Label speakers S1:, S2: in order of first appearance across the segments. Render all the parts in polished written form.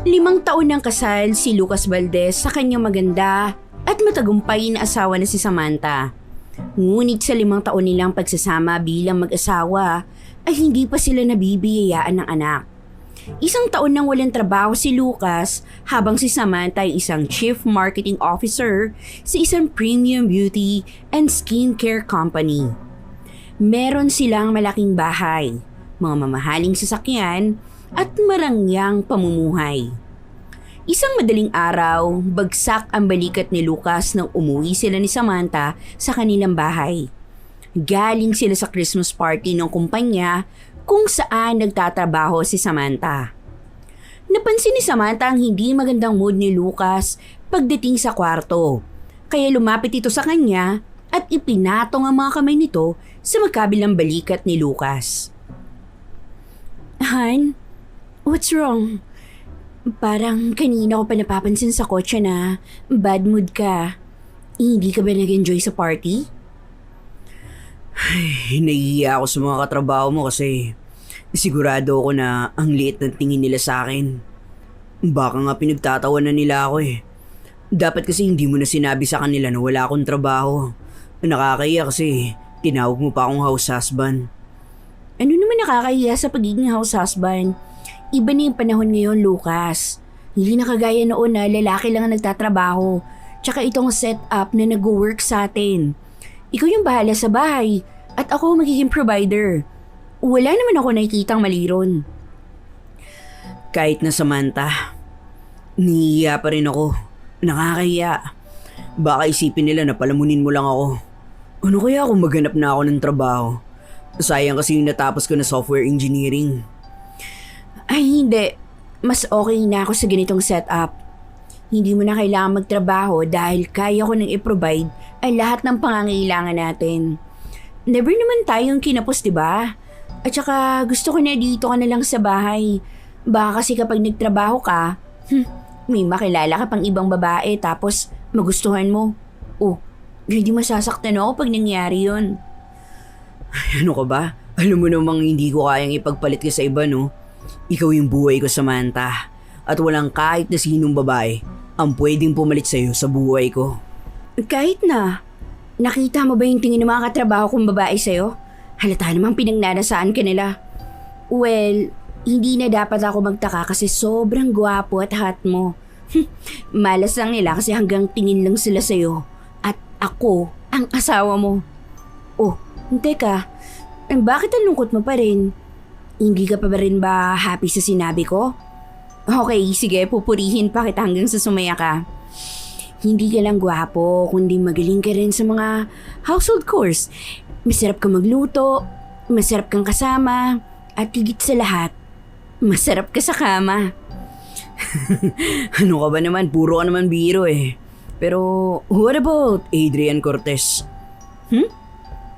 S1: 5 taon ng kasal si Lucas Valdez sa kanyang maganda at matagumpay na asawa na si Samantha. Ngunit sa 5 taon nilang pagsasama bilang mag-asawa ay hindi pa sila nabibiyayaan ng anak. 1 taon nang walang trabaho si Lucas habang si Samantha ay isang Chief Marketing Officer sa isang premium beauty and skincare company. Meron silang malaking bahay, mga mamahaling sasakyan at marangyang pamumuhay. Isang madaling araw, bagsak ang balikat ni Lucas nang umuwi sila ni Samantha sa kanilang bahay. Galing sila sa Christmas party ng kumpanya kung saan nagtatrabaho si Samantha. Napansin ni Samantha ang hindi magandang mood ni Lucas pagdating sa kwarto, kaya lumapit ito sa kanya at ipinatong ang mga kamay nito sa magkabilang balikat ni Lucas. Han, what's wrong? Parang kanina ko pa napapansin sa kotse na bad mood ka. Hindi ka ba nag-enjoy sa party?
S2: Nahihiya ako sa mga katrabaho mo kasi sigurado ako na ang liit ng tingin nila sa akin. Baka nga pinagtatawanan nila ako eh. Dapat kasi hindi mo na sinabi sa kanila na wala akong trabaho. Nakakahiya kasi tinawag mo pa akong house husband.
S1: Ano naman nakakahiya sa pagiging house husband? Iba na yung panahon ngayon, Lucas. Hindi na kagaya noon na lalaki lang ang nagtatrabaho. Tsaka itong setup na nag-work sa atin. Ikaw yung bahala sa bahay at ako magiging provider. Wala naman ako nakikitang mali ron.
S2: Kahit na Samantha, nahihiya pa rin ako. Nakakahiya. Baka isipin nila na palamunin mo lang ako. Ano kaya kung maghanap na ako ng trabaho? Sayang kasi yung natapos ko na software engineering.
S1: Ay hindi, mas okay na ako sa ganitong setup. Hindi mo na kailangan magtrabaho dahil kaya ko nang i-provide ang lahat ng pangangailangan natin. Never naman tayong kinapos, diba? At saka gusto ko na dito ka na lang sa bahay. Baka kasi kapag nagtrabaho ka, may makilala ka pang ibang babae tapos magustuhan mo. Oh, hindi masasaktan ako pag nangyari yun.
S2: Ay, ano ka ba? Alam mo namang hindi ko kayang ipagpalit ka sa iba, no? Ikaw yung buhay ko, Samantha. At walang kahit na sinong babae ang pwedeng pumalit sa'yo sa buhay ko.
S1: Kahit na, nakita mo ba yung tingin ng mga katrabaho kong babae sa'yo? Halata namang pinagnanasaan ka nila. Well, hindi na dapat ako magtaka kasi sobrang gwapo at hot mo. Malas lang nila kasi hanggang tingin lang sila sa'yo. At ako ang asawa mo. Oh, teka, bakit ang lungkot mo pa rin? Hindi ka pa ba rin ba happy sa sinabi ko? Okay, sige, pupurihin pa kita hanggang sa sumaya ka. Hindi ka lang gwapo, kundi magaling ka rin sa mga household chores. Masarap ka magluto, masarap kang kasama, at higit sa lahat, masarap ka sa kama.
S2: Ano ka ba naman? Puro ka naman biro eh. Pero what about Adrian Cortez?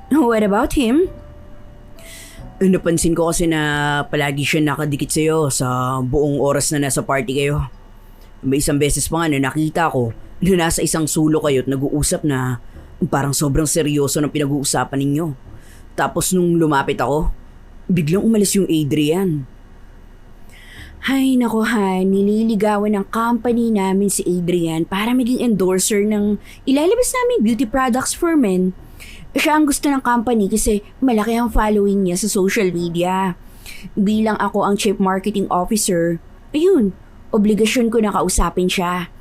S1: What about him?
S2: Napansin ko kasi na palagi siya nakadikit sa'yo sa buong oras na nasa party kayo. May isang beses pa nga na nakita ko na nasa isang sulok kayo at nag-uusap na parang sobrang seryoso ng pinag-uusapan ninyo. Tapos nung lumapit ako, biglang umalis yung Adrian.
S1: Ay nako Han, nililigawan ng company namin si Adrian para maging endorser ng ilalabas naming beauty products for men. Siya ang gusto ng company kasi malaki ang following niya sa social media. Bilang ako ang Chief Marketing Officer, ayun, obligasyon ko na kausapin siya.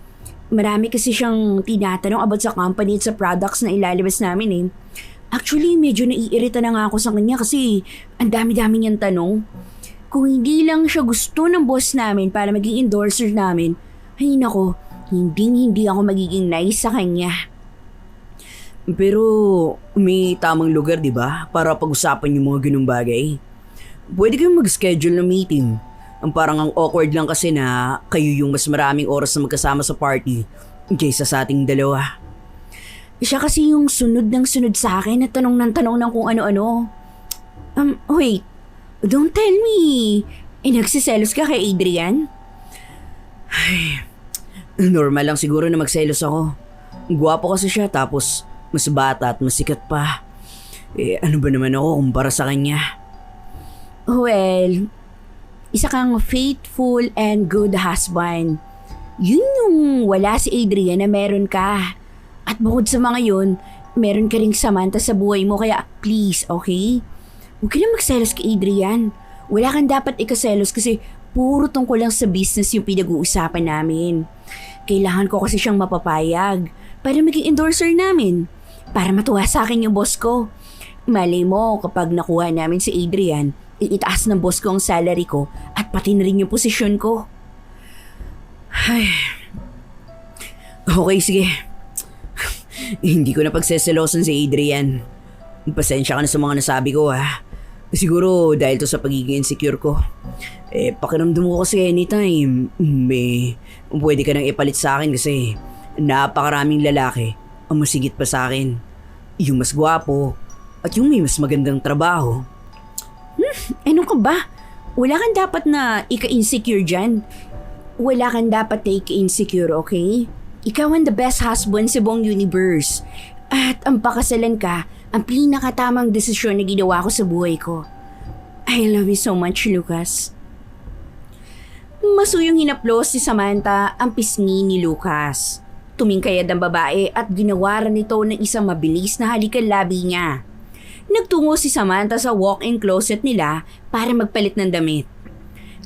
S1: Marami kasi siyang tinatanong about sa company at sa products na ilalabas namin eh. Actually, medyo naiirita na nga ako sa kanya kasi ang dami-dami niyang tanong. Kung hindi lang siya gusto ng boss namin para maging endorser namin, ay nako, hindi ako magiging nice sa kanya.
S2: Pero may tamang lugar, di ba? Para pag-usapan yung mga ganung bagay. Pwede kayong mag-schedule ng meeting. Ang parang ang awkward lang kasi na kayo yung mas maraming oras na magkasama sa party kaysa sa ating dalawa.
S1: Siya kasi yung sunod ng sunod sa akin at tanong ng kung ano-ano. Wait. Don't tell me. Nagsiselos ka kay Adrian?
S2: Ay, normal lang siguro na magselos ako. Gwapo kasi siya tapos mas bata at mas sikat pa. Ano ba naman ako kumpara sa kanya?
S1: Well, Isa kang faithful and good husband. Yun yung wala si Adrian na meron ka. At bukod sa mga yun, meron ka ring Samantha sa buhay mo kaya please, okay? Huwag ka na magselos kay Adrian. Wala kang dapat ikaselos kasi puro tungkol lang sa business yung pinag-uusapan namin. Kailangan ko kasi siyang mapapayag para maging endorser namin. Para matuwa sa akin yung boss ko. Malay mo kapag nakuha namin si Adrian, iitaas ng boss ko ang salary ko at pati na rin yung posisyon ko. Ay. Okay, sige. Hindi ko na pagseselosan si Adrian. Pasensya ka na sa mga nasabi ko ha. Siguro dahil to sa pagiging insecure ko. Pakiramdam ko kasi anytime, pwede ka nang ipalit sa akin kasi napakaraming lalaki ang masigit pa sa akin. Yung mas gwapo at yung may mas magandang trabaho. Ano ka ba? Wala kang dapat na ika-insecure dyan. Wala kang dapat na ika-insecure, okay? Ikaw ang the best husband sa buong universe. At ang pakasalan ka, ang pinakatamang desisyon na ginawa ko sa buhay ko. I love you so much, Lucas. Masuyong hinaplos si Samantha ang pisngi ni Lucas. Tumingkayad ang babae at ginawaran nito ng isang mabilis na halikan labi niya. Nagtungo si Samantha sa walk-in closet nila para magpalit ng damit.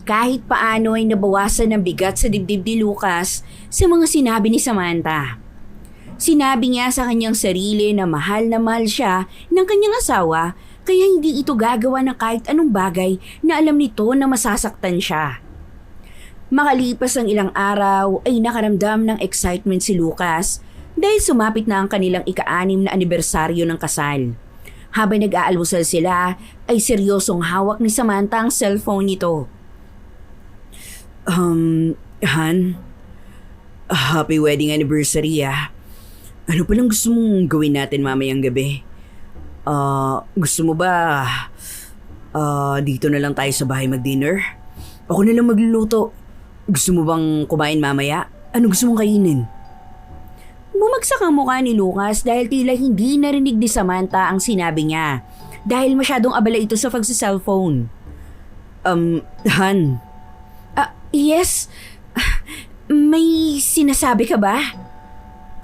S1: Kahit paano ay nabawasan ng bigat sa dibdib ni Lucas sa mga sinabi ni Samantha. Sinabi niya sa kanyang sarili na mahal siya ng kanyang asawa kaya hindi ito gagawa ng kahit anong bagay na alam nito na masasaktan siya. Makalipas ang ilang araw ay nakaramdam ng excitement si Lucas dahil sumapit na ang kanilang ika-6 na anibersaryo ng kasal. Habang nag-aalmusal sila ay seryosong hawak ni Samantha ang cellphone nito. Han, happy wedding anniversary ah. Ano palang gusto mong gawin natin mamayang gabi? Gusto mo ba dito na lang tayo sa bahay mag-dinner? Ako na lang magluluto. Gusto mo bang kumain mamaya? Ano gusto mong kainin? Bumagsak ang mukha ni Lucas dahil tila hindi narinig ni Samantha ang sinabi niya dahil masyadong abala ito sa pagsa-cellphone. Han? Yes. May sinasabi ka ba?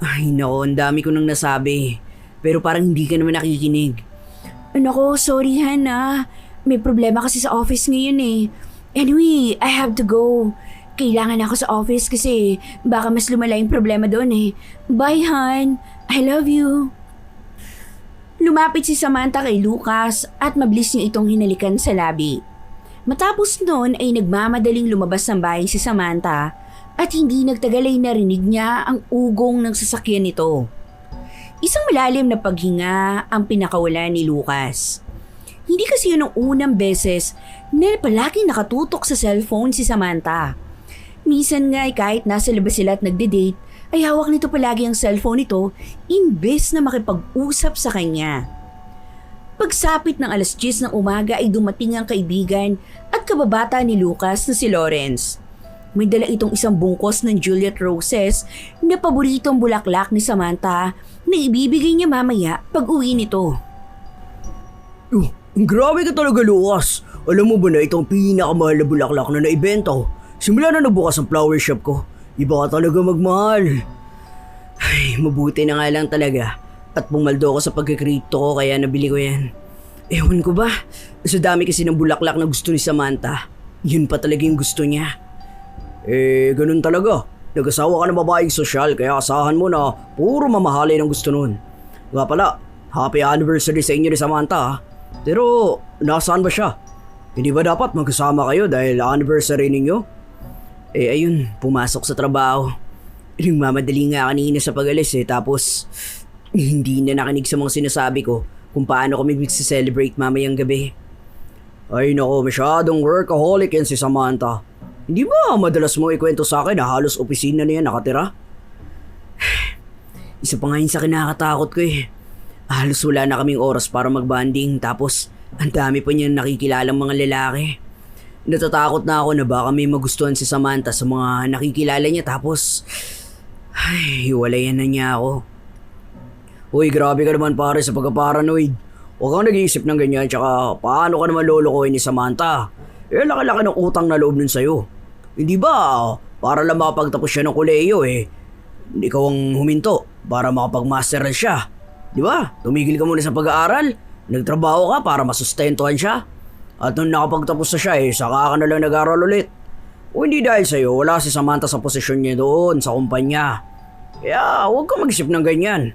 S2: Ay nako, ang dami ko nang nasabi. Pero parang hindi ka naman nakikinig.
S1: Nako, sorry Han ah. May problema kasi sa office ngayon eh. Anyway, I have to go. Kailangan ako sa office kasi baka mas lumala yung problema doon eh. Bye Han, I love you. Lumapit si Samantha kay Lucas at mabilis niya itong hinalikan sa labi. Matapos noon ay nagmamadaling lumabas ng bahay si Samantha at hindi nagtagal ay narinig niya ang ugong ng sasakyan nito. Isang malalim na paghinga ang pinakawala ni Lucas. Hindi kasi yun ang unang beses na palaging nakatutok sa cellphone si Samantha. Minsan nga ay kahit nasa labas sila at nagde-date ay hawak nito palagi ang cellphone nito imbes na makipag-usap sa kanya. Pagsapit ng 10:00 ng umaga ay dumating ang kaibigan at kababata ni Lucas na si Lawrence. May dala itong isang bungkos ng Juliet Roses na paboritong bulaklak ni Samantha na ibibigay niya mamaya pag uwi nito.
S2: Grabe ka talaga, Lucas. Alam mo ba na itong pinakamahal na bulaklak na naibenta ko? Simula na nagbukas ang flower shop ko, iba ka talaga magmahal. Ay, mabuti na nga lang talaga. At pumaldo ako sa pagkikripto ko kaya nabili ko yan. Ewan ko ba, sa dami kasi ng bulaklak na gusto ni Samantha, yun pa talaga yung gusto niya. Ganun talaga. Nag-asawa ka ng babaeng sosyal kaya asahan mo na puro mamahalin ang gusto nun. Nga pala, happy anniversary sa inyo ni Samantha ha. Pero, nasaan ba siya? Hindi ba dapat magkasama kayo dahil anniversary ninyo? Ayun, pumasok sa trabaho. Nagmamadali nga kanina sa pag-alis tapos hindi na nakinig sa mga sinasabi ko kung paano kami mag-celebrate mamayang gabi. Ay nako, masyadong workaholic yan si Samantha. Hindi ba madalas mo ikwento sa akin na halos opisina na yan nakatira? Isa pa nga yun sa kinakatakot ko eh. Halos wala na kaming oras para mag-banding tapos ang dami pa niyan nakikilalang mga lalaki. Natatakot na ako na baka may magustuhan si Samantha sa mga nakikilala niya tapos hiwalayan na niya ako. Uy, grabe ka naman pare sa pagka-paranoid. Huwag kang nag-iisip ng ganyan tsaka paano ka naman lolokohin ni Samantha? laki-laki ng utang na loob nun sa'yo. Hindi ba, para lang makapagtapos siya ng kolehiyo ikaw ang huminto para makapag-master siya. Di ba? Tumigil ka muna sa pag-aaral, nagtrabaho ka para masustentuhan siya. At nung nakapagtapos na siya saka ka na lang nag-aaral ulit. O hindi dahil sa'yo, wala si Samantha sa posisyon niya doon sa kumpanya. Kaya huwag ka mag-isip ng ganyan.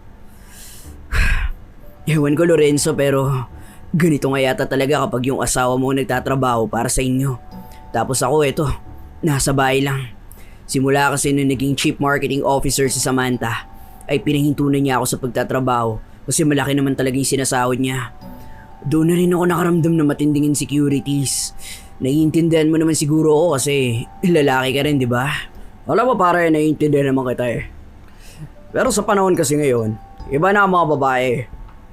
S2: Ewan ko Lorenzo pero ganito nga yata talaga kapag yung asawa mo nagtatrabaho para sa inyo. Tapos ako nasa bahay lang. Simula kasi nung naging chief marketing officer si Samantha, ay pinahinto na niya ako sa pagtatrabaho kasi malaki naman talaga yung sinasahod niya. Doon na rin ako nakaramdam na matinding insecurities. Naiintindihan mo naman siguro ako kasi lalaki ka rin, di ba? Alam mo pare, naiintindihan naman kita Pero sa panahon kasi ngayon, iba na ang mga babae.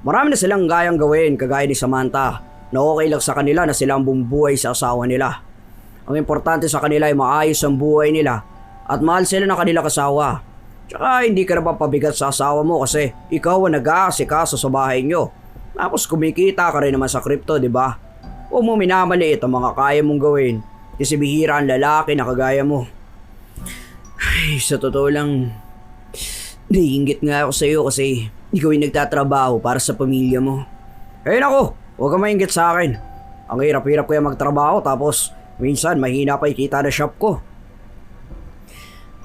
S2: Marami na silang gayang gawin kagaya ni Samantha na okay lang sa kanila na silang bumubuhay sa asawa nila. Ang importante sa kanila ay maayos ang buhay nila at mahal sila ng kanilang asawa. Tsaka hindi ka na papabigat sa asawa mo kasi ikaw ang nag-aasikaso sa bahay nyo. Tapos kumikita ka rin naman sa crypto, di ba? Huwag mo minamaliit ang mga kaya mong gawin kasi bihira ang lalaki na kagaya mo. Ay, sa totoo lang, naiinggit nga ako sa'yo kasi ikaw yung nagtatrabaho para sa pamilya mo. Eh nako, huwag ka mainggit sa akin. Ang hirap-hirap kaya magtrabaho tapos minsan mahina pa ikita na shop ko.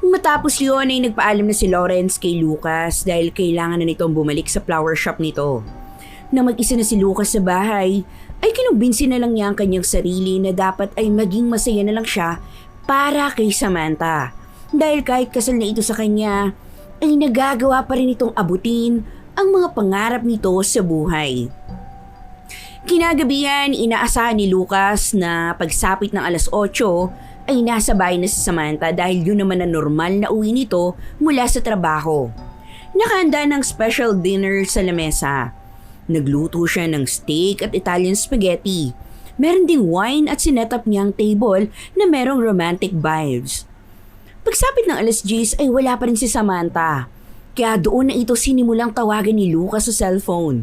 S1: Matapos yun ay nagpaalam na si Lawrence kay Lucas dahil kailangan na nitong bumalik sa flower shop nito. Na mag-isa na si Lucas sa bahay, ay kinumbinsi na lang niya ang kanyang sarili na dapat ay maging masaya na lang siya para kay Samantha. Dahil kahit kasal na ito sa kanya, ay nagagawa pa rin itong abutin ang mga pangarap nito sa buhay. Kinagabihan, inaasahan ni Lucas na pagsapit ng alas 8 ay nasa bahay na si Samantha dahil yun naman na normal na uwi nito mula sa trabaho. Nakahanda ng special dinner sa lamesa. Nagluto siya ng steak at Italian spaghetti. Meron ding wine at sinetap niyang table na merong romantic vibes. Pagsapit ng alas 10 ay wala pa rin si Samantha. Kaya doon na ito sinimulang tawagan ni Lucas sa cellphone.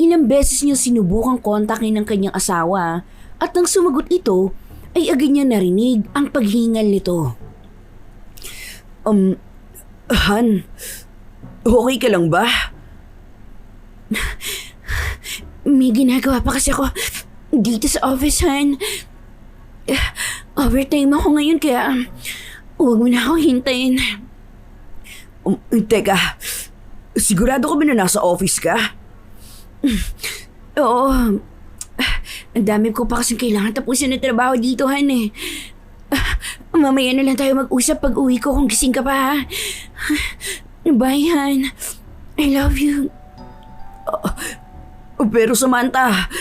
S1: Ilang beses niya sinubukang kontakin ng kanyang asawa at nang sumagot ito ay agad niya narinig ang paghingal nito.
S2: Han, okay ka lang ba?
S1: May ginagawa pa kasi ako dito sa office, Han. Overtime ako ngayon kaya huwag mo na akong hintayin.
S2: Teka, sigurado ka ba na nasa office ka?
S1: Oo. Ang dami ko pa kasing kailangan tapusin na trabaho dito, Han Mamaya na lang tayo mag-usap pag uwi ko kung gising ka pa, ha? Bye, Han. I love you.
S2: Pero Samantha,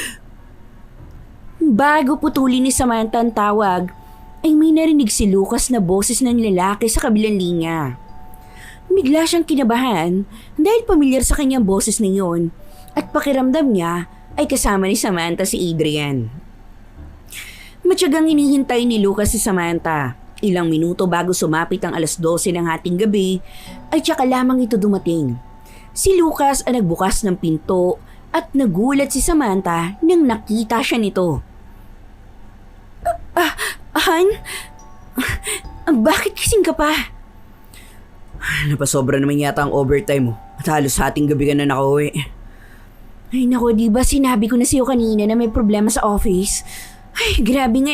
S1: Bago putulin ni Samantha ang tawag, ay may narinig si Lucas na boses ng lalaki sa kabilang linya. Bigla siyang kinabahan dahil pamilyar sa kanyang boses na yun at pakiramdam niya ay kasama ni Samantha si Adrian. Matyagang hinihintay ni Lucas si Samantha. Ilang minuto bago sumapit ang alas 12 ng hating gabi ay tsaka lamang ito dumating. Si Lucas ang nagbukas ng pinto at nagulat si Samantha nang nakita siya nito. Han? Bakit kising ka pa?
S2: napasobra naman yata ang overtime mo at halos hating gabi ka na nakauwi.
S1: Ay nako, di ba sinabi ko na sa'yo kanina na may problema sa office? Ay, grabe nga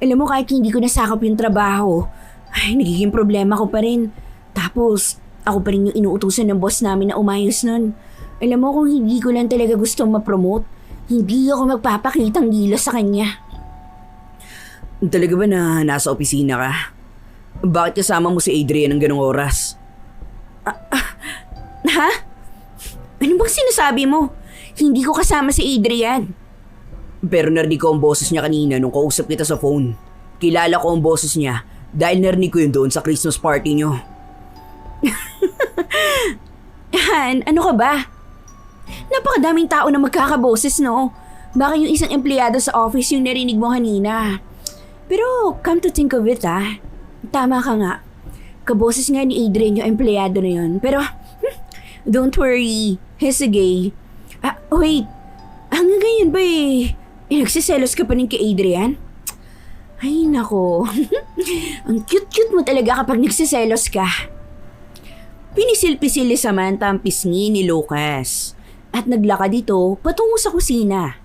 S1: Alam mo, kahit hindi ko nasakop yung trabaho, ay nagiging problema ko pa rin. Tapos, ako pa rin yung inuutusan ng boss namin na umayos nun. Alam mo, kung hindi ko lang talaga gustong ma-promote, hindi ako magpapakitang gilas sa kanya.
S2: Talaga ba na nasa opisina ka? Bakit kasama mo si Adrian ng ganong oras?
S1: Ha? Ano bang sinasabi mo? Hindi ko kasama si Adrian.
S2: Pero narinig ko ang boses niya kanina nung kausap kita sa phone. Kilala ko ang boses niya dahil narinig ko yun doon sa Christmas party niyo.
S1: Han, ano ka ba? Napakadaming tao na magkakaboses, no? Baka yung isang empleyado sa office yung narinig mo kanina. Pero come to think of it, tama ka nga. Kaboses nga ni Adrian yung empleyado na yun. Pero, don't worry, he's a gay. Wait, hanggang ngayon ba nagsiselos ka pa rin kay Adrian? Ay nako, ang cute-cute mo talaga kapag nagsiselos ka. Pinisil-pisil ni Samantha ang pisngi ni Lucas at naglakad ito patungo sa kusina.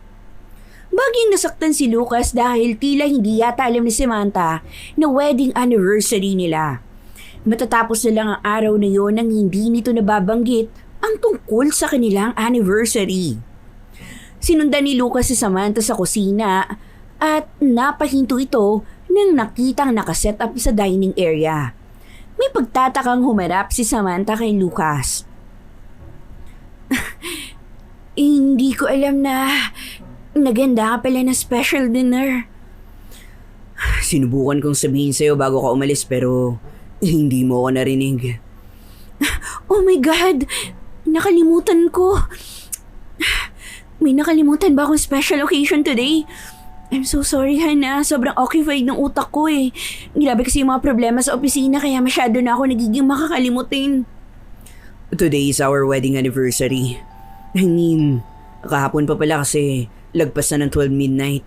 S1: Bagyang nasaktan si Lucas dahil tila hindi yata alam ni Samantha na wedding anniversary nila. Matatapos na lang ang araw na yon nang hindi nito nababanggit ang tungkol sa kanilang anniversary. Sinundan ni Lucas si Samantha sa kusina at napahinto ito nang nakitang nakaset up sa dining area. May pagtatakang humarap si Samantha kay Lucas. Hindi ko alam na naganda ka pala na special dinner.
S2: Sinubukan kong sabihin sa'yo bago ka umalis pero hindi mo ako narinig.
S1: Oh my God! Nakalimutan ko. May nakalimutan ba akong special occasion today? I'm so sorry, Hana. Sobrang occupied ng utak ko eh. Grabe kasi yung mga problema sa opisina kaya masyado na ako nagiging makakalimutin.
S2: Today is our wedding anniversary. I mean, kahapon pa pala kasi lagpas na ng 12 midnight.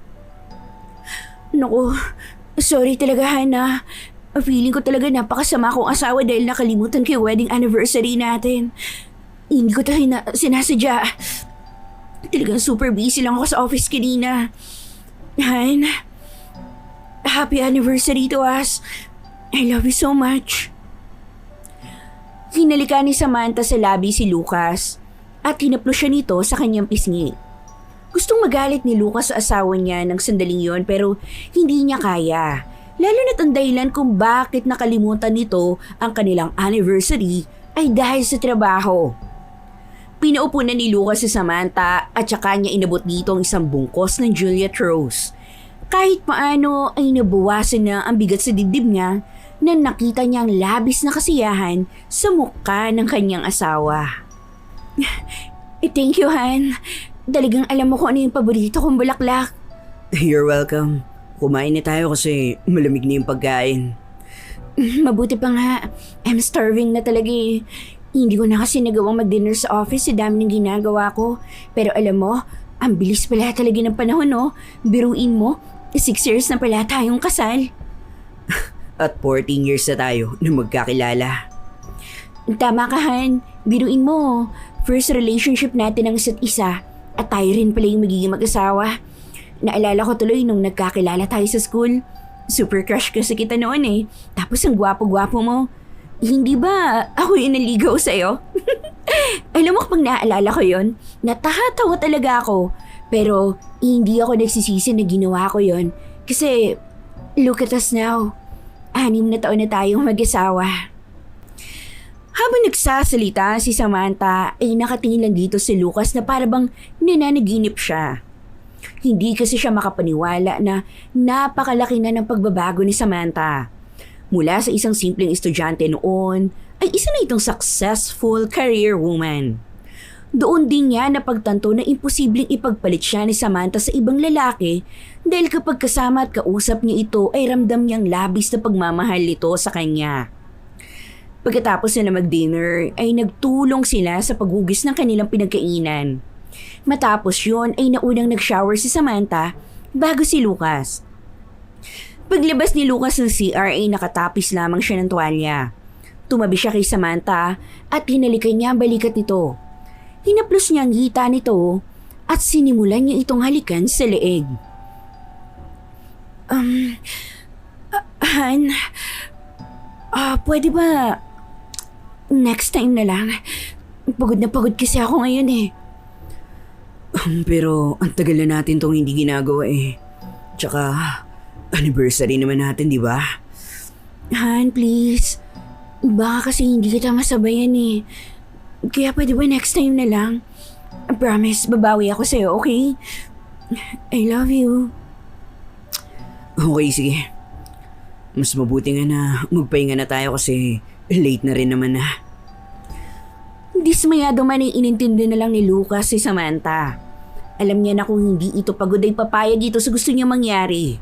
S1: Naku, sorry talaga, Hana. Feeling ko talaga napakasama kong asawa dahil nakalimutan ko yung wedding anniversary natin. Hindi ko talaga sinasadya. Talagang super busy lang ako sa office kanina. Han, happy anniversary to us. I love you so much. Hinalika ni Samantha sa labi si Lucas at hinaplo siya nito sa kanyang pisngi. Gustong magalit ni Lucas sa asawa niya ng sandaling yon pero hindi niya kaya. Lalo na't ang dahilan kung bakit nakalimutan nito ang kanilang anniversary ay dahil sa trabaho. Pinaupo na ni Lucas si Samantha at saka niya inabot dito ang isang bungkos ng Juliet Rose. Kahit paano ay nabawasan na ang bigat sa dibdib niya na nakita niya ang labis na kasiyahan sa mukha ng kanyang asawa. Thank you, Han. Talagang alam mo kung ano yung paborito kong bulaklak.
S2: You're welcome. Kumain na tayo kasi malamig na yung pagkain.
S1: Mabuti pa nga. I'm starving na talaga eh. Hindi ko na kasi nagawang mag-dinner sa office sa dami ng ginagawa ko. Pero alam mo, ang bilis pala talaga ng panahon, no? Biruin mo, 6 years na pala tayong kasal.
S2: At 14 years na tayo na magkakilala.
S1: Tama ka, Han. Biruin mo, first relationship natin ang isa't isa at tayo rin pala yung magiging mag-asawa. Naalala ko tuloy nung nagkakilala tayo sa school. Super crush kasi kita noon eh. Tapos ang gwapo-gwapo mo. Hindi ba ako yung naligaw sa'yo? Alam mo kapag naaalala ko yon, natatawa talaga ako. Pero hindi ako nagsisisi na ginawa ko yon. Kasi look at us now. 6 na taon na tayong mag-asawa. Habang nagsasalita si Samantha ay nakatingin lang dito si Lucas na parabang nananaginip siya. Hindi kasi siya makapaniwala na napakalaki na ng pagbabago ni Samantha. Mula sa isang simpleng estudyante noon ay isa na itong successful career woman. Doon din niya napagtanto na imposibleng ipagpalit siya ni Samantha sa ibang lalaki dahil kapag kasama at kausap niya ito ay ramdam niyang labis na pagmamahal nito sa kanya. Pagkatapos na mag-dinner ay nagtulong sila sa paghugis ng kanilang pinagkainan. Matapos yon ay naunang nag-shower si Samantha bago si Lucas. Paglabas ni Lucas ng CR ay nakatapis lamang siya ng tuwalya. Tumabi siya kay Samantha at hinalikan niya ang balikat nito. Hinaplos niya ang hita nito at sinimulan niya itong halikan sa leeg. Han, pwede ba next time na lang? Pagod na pagod kasi ako ngayon eh.
S2: Pero ang tagal na natin tong hindi ginagawa eh. Tsaka anniversary naman natin, di ba?
S1: Han, please. Baka kasi hindi kita masabayan eh. Kaya pwede ba next time na lang? I promise, babawi ako sa'yo, okay? I love you.
S2: Okay, sige. Mas mabuti nga na magpahinga na tayo kasi late na rin naman na.
S1: Dismayado man ay inintindi na lang ni Lucas si Samantha. Alam niya na kung hindi ito pagod ay papayag ito sa gusto niya mangyari.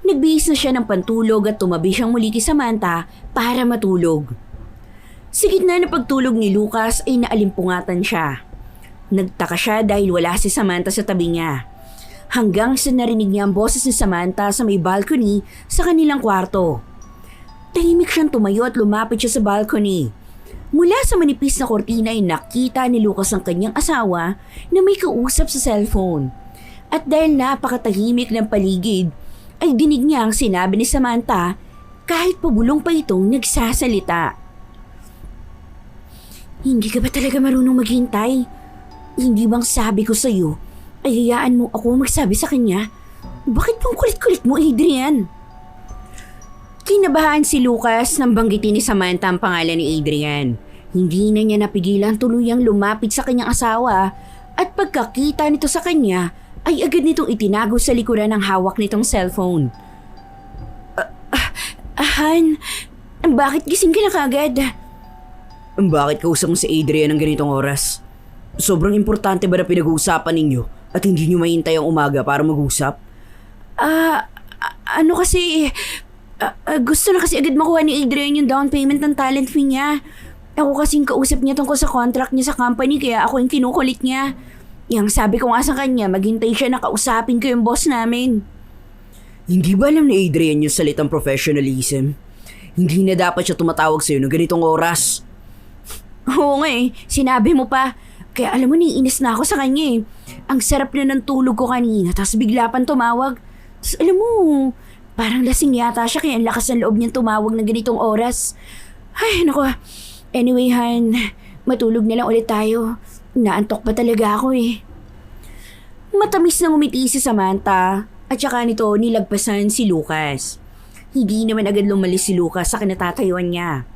S1: Nagbihis na siya ng pantulog at tumabi siyang muli kay Samantha para matulog. Sa gitna ng pagtulog ni Lucas ay naalimpungatan siya. Nagtaka siya dahil wala si Samantha sa tabi niya. hanggang sa narinig niya ang boses ni Samantha sa may balcony sa kanilang kwarto. Tahimik siyang tumayo at lumapit siya sa balcony. Mula sa manipis na kortina ay nakita ni Lucas ang kanyang asawa na may kausap sa cellphone. At dahil napakatahimik ng paligid, ay dinig niya ang sinabi ni Samantha kahit pabulong pa itong nagsasalita. Hindi ka ba talaga marunong maghintay? Hindi bang sabi ko sa'yo, ay hayaan mo ako magsabi sa kanya? Bakit pang kulit-kulit mo, Adrian? Kinabahan si Lucas nang banggitin ni Samantha ang pangalan ni Adrian. Hindi na niya napigilan tuluyang lumapit sa kanyang asawa at pagkakita nito sa kanya ay agad nitong itinago sa likuran ng hawak nitong cellphone. Han, bakit gising ka na kagad?
S2: Bakit kausap mo si Adrian ng ganitong oras? Sobrang importante ba na pinag-uusapan ninyo at hindi nyo mahintay ang umaga para mag-usap?
S1: Gusto na kasi agad makuha ni Adrian yung down payment ng talent fee niya. Ako kasing kausap niya tungkol sa contract niya sa company kaya ako yung kinukulit niya. Yang sabi ko nga sa kanya, maghintay siya na kausapin ko yung boss namin.
S2: Hindi ba alam ni Adrian yung salitang professionalism? Hindi na dapat siya tumatawag sa'yo ng ganitong oras.
S1: Oo nga sinabi mo pa. Kaya alam mo, niinis na ako sa kanya Ang sarap na ng tulog ko kanina, tapos bigla pang tumawag. Tapos alam mo, parang lasing yata siya kaya ang lakas ng loob niyang tumawag ng ganitong oras. Ay, naku. Anyway, Han, matulog na lang ulit tayo. Naantok pa talaga ako Matamis na ngumiti si Samantha at saka nito nilagpasan si Lucas. Hindi naman agad lumalis si Lucas sa kinatatayuan niya.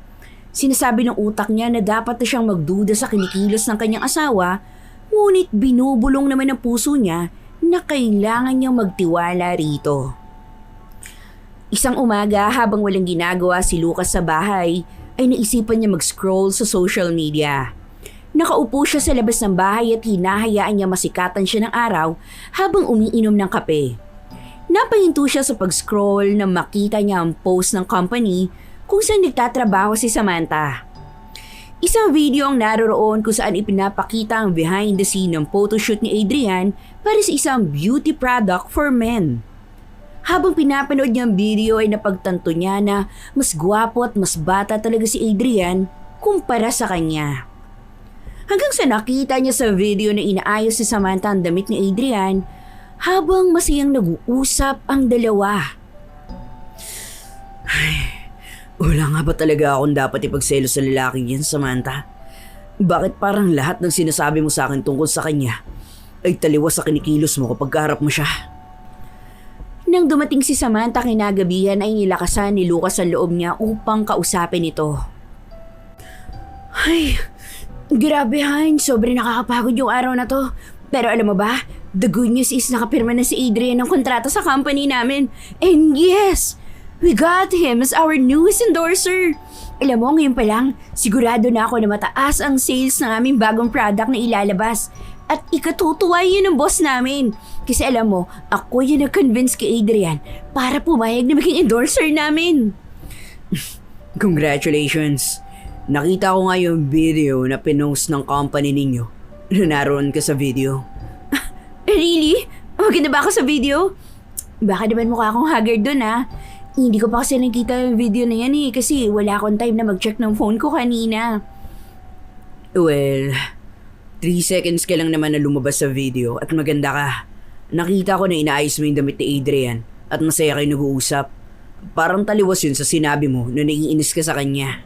S1: Sinasabi ng utak niya na dapat na siyang magduda sa kinikilos ng kanyang asawa, ngunit binubulong naman ng puso niya na kailangan niyang magtiwala rito. Isang umaga habang walang ginagawa si Lucas sa bahay, ay naisipan niya mag-scroll sa social media. Nakaupo siya sa labas ng bahay at hinahayaan niya masikatan siya ng araw habang umiinom ng kape. Napahinto siya sa pag-scroll na makita niya ang post ng company kung saan nagtatrabaho si Samantha. Isang video ang naroroon kung saan ipinapakita ang behind the scene ng photoshoot ni Adrian para sa isang beauty product for men. Habang pinapanood niya ang video ay napagtanto niya na mas gwapo at mas bata talaga si Adrian kumpara sa kanya. Hanggang sa nakita niya sa video na inaayos si Samantha ang damit ni Adrian habang masayang nag-uusap ang dalawa.
S2: Wala nga ba talaga akong dapat ipagselos sa lalaking yan, Samantha? Bakit parang lahat ng sinasabi mo sa akin tungkol sa kanya ay taliwas sa kinikilos mo kapag kaharap mo siya?
S1: Nang dumating si Samantha kinagabihan ay nilakasan ni Lucas ang loob niya upang kausapin ito. Ay, grabe Han, sobrang nakakapagod yung araw na to. Pero alam mo ba, the good news is nakapirma na si Adrian ng kontrata sa company namin. And yes, we got him as our newest endorser. Alam mo, ngayon pa lang, sigurado na ako na mataas ang sales ng aming bagong product na ilalabas. At ikatutuwa yun ng boss namin. Kasi alam mo, ako yung nag-convince kay Adrian para pumayag na maging endorser namin.
S2: Congratulations. Nakita ko nga yung video na pinost ng company ninyo. Naroon ka sa video.
S1: Really? Maganda ba ako sa video? Baka naman mukha akong haggard dun Hindi ko pa kasi nakita yung video na yan kasi wala akong time na mag-check ng phone ko kanina.
S2: Well, 3 seconds ka lang naman na lumabas sa video at maganda ka. Nakita ko na inaayos mo yung damit ni Adrian at masaya kayo nag-uusap. Parang taliwas yun sa sinabi mo na naiinis ka sa kanya.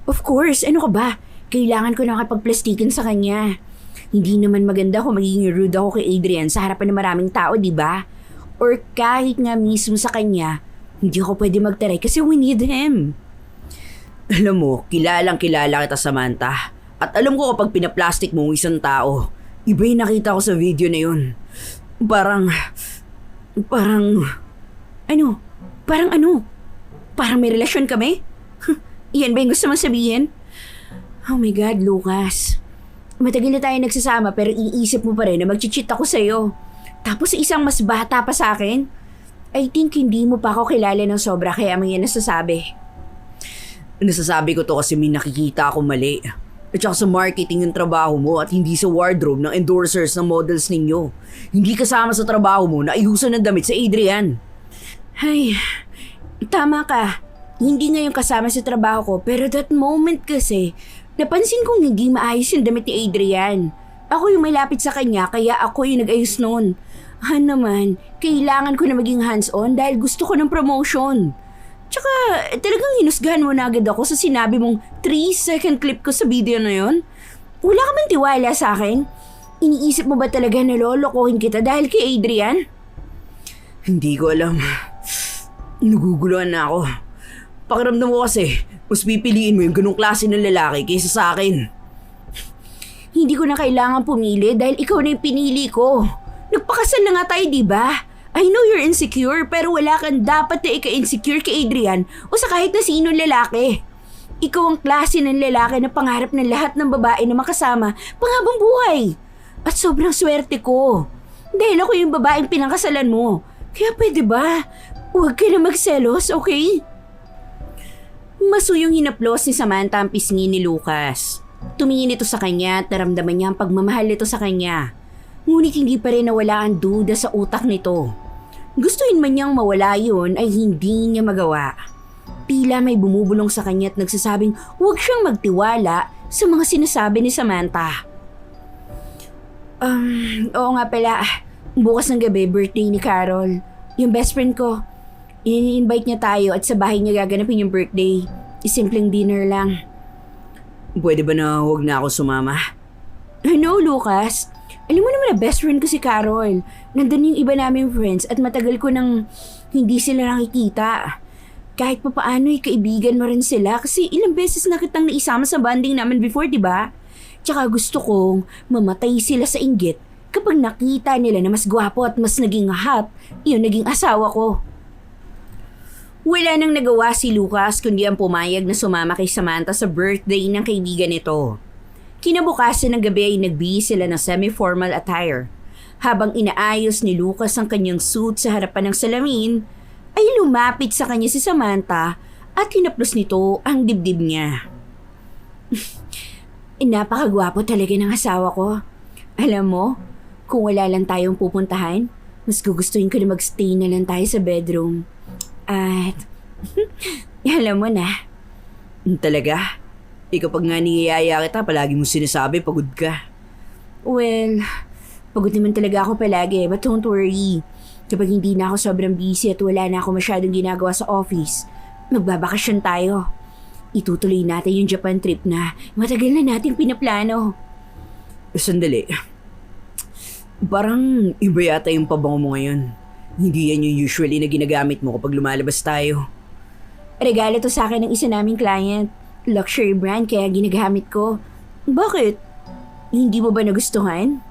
S1: Of course, ano ka ba? Kailangan ko na kapag-plastikin sa kanya. Hindi naman maganda kung magiging rude ako kay Adrian sa harapan ng maraming tao, di ba? Or kahit nga mismo sa kanya, hindi ako pwede magtaray kasi we need him.
S2: Alam mo, kilalang kilala kita, Samantha. At alam ko kapag pinaplastic mo isang tao, iba yung nakita ko sa video na yun. Parang ano? Parang may relasyon kami?
S1: Iyan ba yung gusto mong sabihin? Oh my God, Lucas. Matagal na tayo nagsasama pero iisip mo pa rin na mag-cheat ako sa'yo. Tapos isang mas bata pa sa akin? I think hindi mo pa ako kilala ng sobra kaya mo yan nasasabi.
S2: Nasasabi ko to kasi may nakikita ako mali. At saka sa marketing yung trabaho mo at hindi sa wardrobe ng endorsers ng models ninyo. Hindi kasama sa trabaho mo na ihusan ng damit sa Adrian.
S1: Ay, tama ka. Hindi ngayon kasama sa trabaho ko pero that moment kasi, napansin kong hindi maayos yung damit ni Adrian. Ako yung may lapit sa kanya kaya ako yung nag-ayos noon. Naman, kailangan ko na maging hands-on dahil gusto ko ng promotion. Tsaka talagang hinusgahan mo na agad ako sa sinabi mong 3-second clip ko sa video na yon. Wala ka man tiwala sa akin? Iniisip mo ba talaga na lolokohin kita dahil kay Adrian?
S2: Hindi ko alam. Naguguluhan na ako. Pakiramdam mo kasi, mas pipiliin mo yung ganong klase ng lalaki kaysa sa akin.
S1: Hindi ko na kailangan pumili dahil ikaw na yung pinili ko. Nagpakasal na nga tayo, di ba? I know you're insecure pero wala kang dapat na ika-insecure kay Adrian o sa kahit na sinong lalaki. Ikaw ang klase ng lalaki na pangarap ng lahat ng babae na makasama panghabang buhay. At sobrang swerte ko. Dahil ako yung babaeng pinangkasalan mo. Kaya pwede ba? Huwag ka na magselos, okay? Masuyong hinaplos ni Samantha ang pisngi ni Lucas. Tumingin ito sa kanya at naramdaman niya ang pagmamahal nito sa kanya. Ngunit hindi pa rin nawala ang duda sa utak nito. Gustuin man niyang mawala yun ay hindi niya magawa. Tila may bumubulong sa kanya at nagsasabing huwag siyang magtiwala sa mga sinasabi ni Samantha. Oo nga pala, bukas ng gabi birthday ni Carol. Yung best friend ko. I-invite niya tayo at sa bahay niya gaganapin yung birthday. Simpleng dinner lang.
S2: Pwede ba na huwag na ako sumama?
S1: No, Lucas. Alam mo naman na best friend ko si Carol. Nandun yung iba naming friends at matagal ko nang hindi sila nakikita. Kahit pa paano ay kaibigan mo rin sila kasi ilang beses na kitang naisama sa bonding namin before, di ba? Tsaka gusto kong mamatay sila sa inggit kapag nakita nila na mas gwapo at mas naging hot yung naging asawa ko. Wala nang nagawa si Lucas kundi ang pumayag na sumama kay Samantha sa birthday ng kaibigan nito. Kinabukasan ng gabi ay nagbihis sila ng semi-formal attire. Habang inaayos ni Lucas ang kanyang suit sa harapan ng salamin, ay lumapit sa kanya si Samantha at hinaplos nito ang dibdib niya. Napakagwapo talaga ng asawa ko. Alam mo, kung wala lang tayong pupuntahan, mas gugustuhin ko na magstay na lang tayo sa bedroom. At, alam mo na.
S2: Talaga? Kapag nga niyayaya kita, palagi mo sinasabi pagod ka.
S1: Well, pagod naman talaga ako palagi but don't worry. Kapag hindi na ako sobrang busy at wala na ako masyadong ginagawa sa office, magbabakasyon tayo. Itutuloy natin yung Japan trip na matagal na nating pinaplano.
S2: Sandali. Parang iba yata yung pabango mo ngayon. Hindi yan yung usually na ginagamit mo kapag lumalabas tayo.
S1: Regalo to sa akin ng isa naming client. Luxury brand kaya ginagamit ko. Bakit? Hindi mo ba nagustuhan?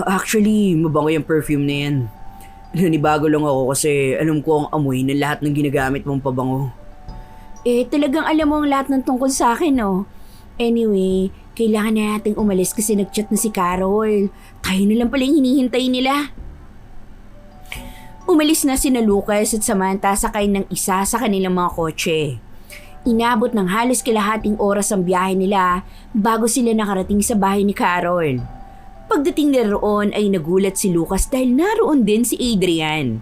S2: Actually, mabango yung perfume na yan. Nanibago lang ako kasi alam ko ang amoy ng lahat ng ginagamit mong pabango.
S1: Talagang alam mo ang lahat ng tungkol sa akin, no? Anyway, kailangan na nating umalis kasi nag-chat na si Carol. Tayo na lang pala yung hinihintay nila. Umalis na sina Lucas at Samantha sakay ng isa sa kanilang mga kotse. Inabot ng halos kalahating oras ang biyahe nila bago sila nakarating sa bahay ni Carol. Pagdating nila roon ay nagulat si Lucas dahil naroon din si Adrian.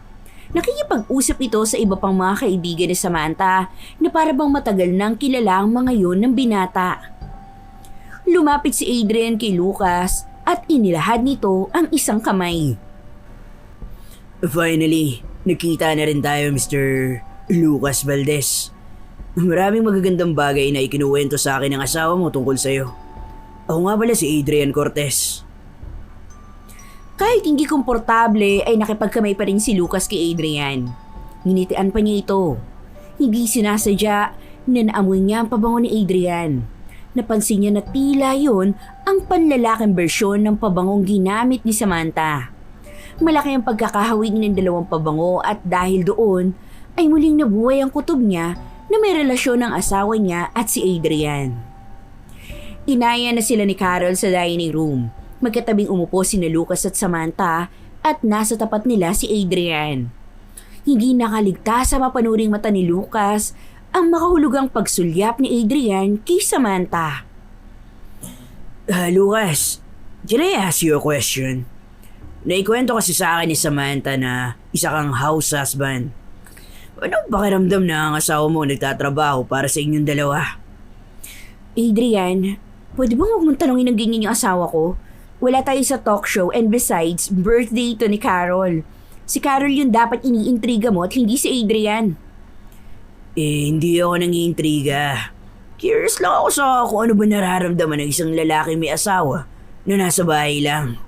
S1: Nakikipag-usap ito sa iba pang mga kaibigan ni Samantha na para bang matagal nang kilala ang mga yun ng binata. Lumapit si Adrian kay Lucas at inilahad nito ang isang kamay.
S2: Finally, nakita na rin tayo, Mr. Lucas Valdez. Maraming magagandang bagay na ikinuwento sa akin ng asawa mo tungkol sa'yo. Ako nga pala si Adrian Cortez.
S1: Kahit hindi komportable ay nakipagkamay pa rin si Lucas kay Adrian. Nginitian pa niya ito. Hindi sinasadya na naamoy niya ang pabango ni Adrian. Napansin niya na tila yun ang panlalaking bersyon ng pabangong ginamit ni Samantha. Malaki ang pagkakahawig ng dalawang pabango at dahil doon ay muling nabuhay ang kutob niya na may relasyon ng asawa niya at si Adrian. Inaya na sila ni Carol sa dining room. Magkatabing umupo sina Lucas at Samantha at nasa tapat nila si Adrian. Hindi nakaligtas sa mapanuring mata ni Lucas ang makahulugang pagsulyap ni Adrian kay Samantha.
S2: Lucas, can I ask you a question? Naikwento kasi sa akin ni Samantha na isa kang house husband. Anong pakiramdam na ang asawa mo nagtatrabaho para sa inyong dalawa?
S1: Adrian, pwede bang huwag mong tanongin ng ganyan yung asawa ko? Wala tayo sa talk show and besides, birthday ito ni Carol. Si Carol yung dapat iniintriga mo at hindi si Adrian.
S2: Hindi ako nangiintriga. Curious lang ako sa kung ano ba nararamdaman ng isang lalaki may asawa na nasa bahay lang.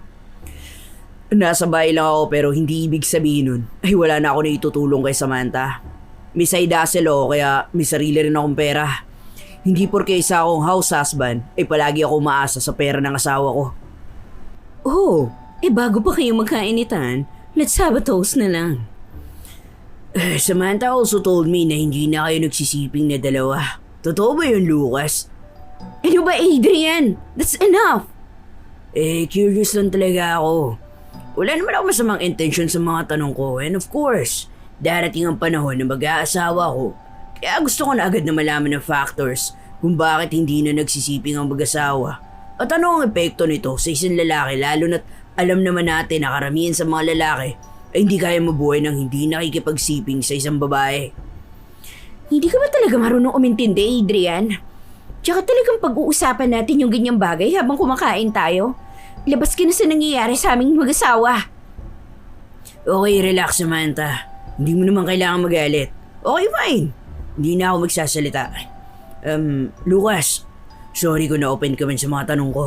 S2: Nasa bahay lang ako pero hindi ibig sabihin nun ay wala na ako na itutulong kay Samantha. May side hustle ako kaya may sarili rin akong pera. Hindi porke isa akong house husband ay palagi ako umaasa sa pera ng asawa ko.
S1: Oh, bago pa kayo magkainitan, let's have a toast na lang.
S2: Samantha also told me na hindi na kayo nagsisiping na dalawa. Totoo ba yun, Lucas?
S1: Ano ba, Adrian? That's enough!
S2: Curious lang talaga ako. Wala naman ako masamang intention sa mga tanong ko and of course, darating ang panahon na mag-aasawa ko. Kaya gusto ko na agad na malaman ng factors kung bakit hindi na nagsisiping ang mag-asawa. At ano ang epekto nito sa isang lalaki lalo na't alam naman natin na karamihan sa mga lalaki ay hindi kaya mabuhay ng hindi nakikipagsiping sa isang babae.
S1: Hindi ka ba talaga marunong umintindi, Adrian? Tsaka talagang pag-uusapan natin yung ganyang bagay habang kumakain tayo. Labas ka na sa nangyayari sa aming mag-asawa.
S2: Okay, relax Samantha. Hindi mo naman kailangan magalit. Okay, fine. Hindi na ako magsasalita. Lucas, sorry kung na-open ka man sa mga tanong ko.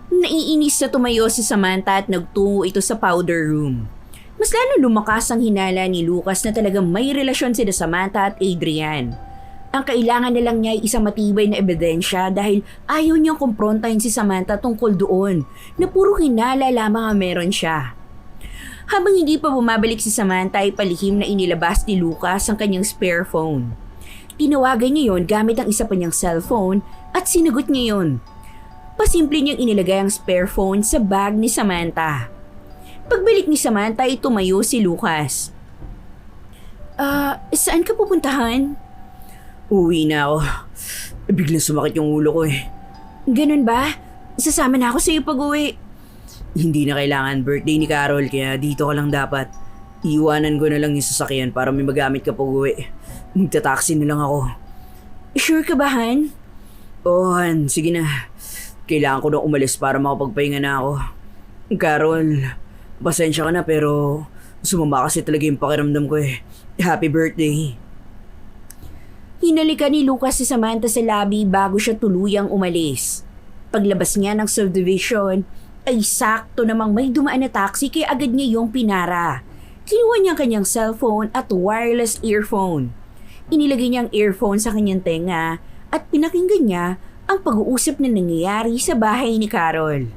S1: Naiinis na tumayo si Samantha at nagtungo ito sa powder room. Mas lalo lumakas ang hinala ni Lucas na talagang may relasyon sila Samantha at Adrian. Ang kailangan na lang niya ay isang matibay na ebidensya dahil ayaw niyang kumprontahin si Samantha tungkol doon na puro hinala lamang ang meron siya. Habang hindi pa bumabalik si Samantha ay palihim na inilabas ni Lucas ang kanyang spare phone. Tinawagan niya yon gamit ang isa pa niyang cellphone at sinagot niya yon. Pasimple niyang inilagay ang spare phone sa bag ni Samantha. Pagbalik ni Samantha ay tumayo si Lucas. Saan ka pupuntahan?
S2: Uwi na ako. Biglang sumakit yung ulo ko
S1: Ganun ba? Sasama na ako sa iyo pag-uwi.
S2: Hindi na kailangan birthday ni Carol kaya dito ka lang dapat. Iwanan ko na lang yung sasakyan para may magamit ka pag-uwi. Magta-taxi na lang ako.
S1: Sure ka ba, Han?
S2: Oo, Han. Sige na. Kailangan ko na umalis para makapagpahinga na ako. Carol, pasensya ka na pero sumama kasi talaga yung pakiramdam ko Happy birthday.
S1: Hinalikan ni Lucas si Samantha sa lobby bago siya tuluyang umalis. Paglabas niya ng subdivision, ay sakto namang may dumaan na taxi kaya agad niya yung pinara. Kinuha niya ang kanyang cellphone at wireless earphone. Inilagay niya ang earphone sa kanyang tenga at pinakinggan niya ang pag-uusap na nangyayari sa bahay ni Carol.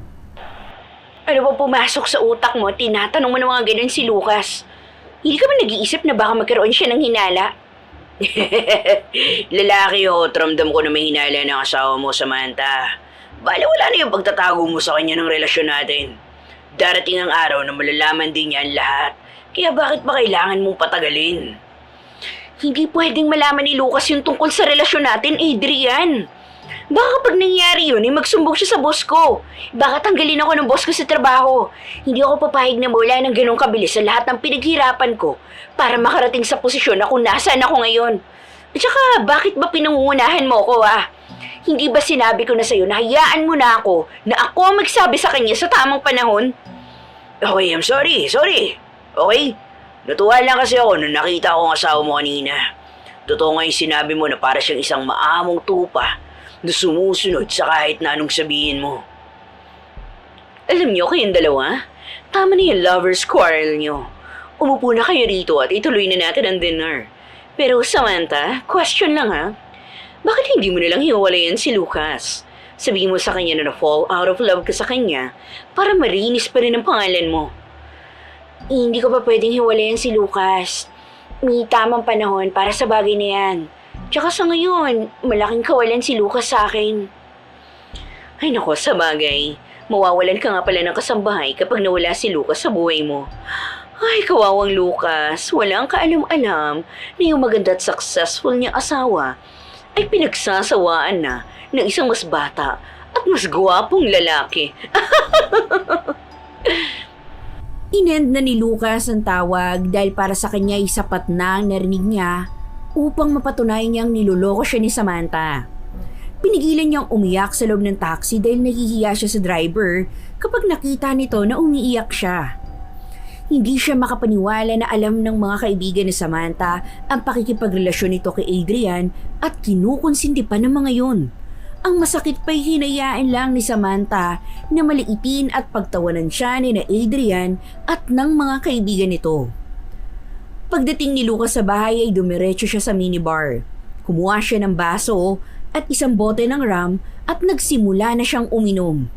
S1: Ano ba pumasok sa utak mo? Tinatanong mo na mga ganun si Lucas. Hindi ka ba nag-iisip na baka magkaroon siya ng hinala?
S2: Lalaki ako at ramdam ko na may hinala ng asawa mo, Samantha. Bale, wala na yung pagtatago mo sa kanya ng relasyon natin. Darating ang araw na malalaman din niya ang lahat. Kaya bakit ba kailangan mong patagalin?
S1: Hindi pwedeng malaman ni Lucas yung tungkol sa relasyon natin, Adrian. Baka kapag nangyari yun, magsumbong siya sa boss ko. Baka tanggalin ako ng boss ko sa trabaho. Hindi ako papayag na mawala ng ganong kabilis sa lahat ng pinaghirapan ko para makarating sa posisyon na kung nasaan ako ngayon. At saka, bakit ba pinangungunahan mo ko Hindi ba sinabi ko na sa'yo na hayaan mo na ako na ako ang magsabi sa kanya sa tamang panahon?
S2: Okay, I'm sorry. Okay? Natuwa lang kasi ako nung nakita ko ang asawa mo kanina. Totoo nga yung sinabi mo na para siyang isang maamong tupa na sumusunod sa kahit na anong sabihin mo.
S1: Alam niyo kayong dalawa, tama na yung lovers quarrel niyo. Umupo na kayo rito at ituloy na natin ang dinner. Pero Samantha, question lang Bakit hindi mo nilang hiwalayan si Lucas? Sabihin mo sa kanya na na-fall out of love ka sa kanya para marinis pa rin ang pangalan mo. Hindi ko pa pwedeng hiwalayan si Lucas. May tamang panahon para sa bagay na yan. Tsaka sa ngayon, malaking kawalan si Lucas sa akin. Ay nako, sa bagay. Mawawalan ka nga pala ng kasambahay kapag nawala si Lucas sa buhay mo. Ay, kawawang Lucas, walang kaalam-alam na yung maganda at successful niyang asawa ay pinagsasawaan na ng isang mas bata at mas gwapong lalaki. Inend na ni Lucas ang tawag dahil para sa kanya ay sapat na ang narinig niya upang mapatunayan niyang niloloko siya ni Samantha. Pinigilan niyang umiyak sa loob ng taxi dahil nahihiya siya sa driver kapag nakita nito na umiiyak siya. Hindi siya makapaniwala na alam ng mga kaibigan ni Samantha ang pakikipagrelasyon nito kay Adrian at kinukonsinti pa ng mga yun. Ang masakit pa'y hinayaan lang ni Samantha na maliitin at pagtawanan siya ni na Adrian at ng mga kaibigan nito. Pagdating ni Lucas sa bahay ay dumiretso siya sa minibar. Kumuha siya ng baso at isang bote ng rum at nagsimula na siyang uminom.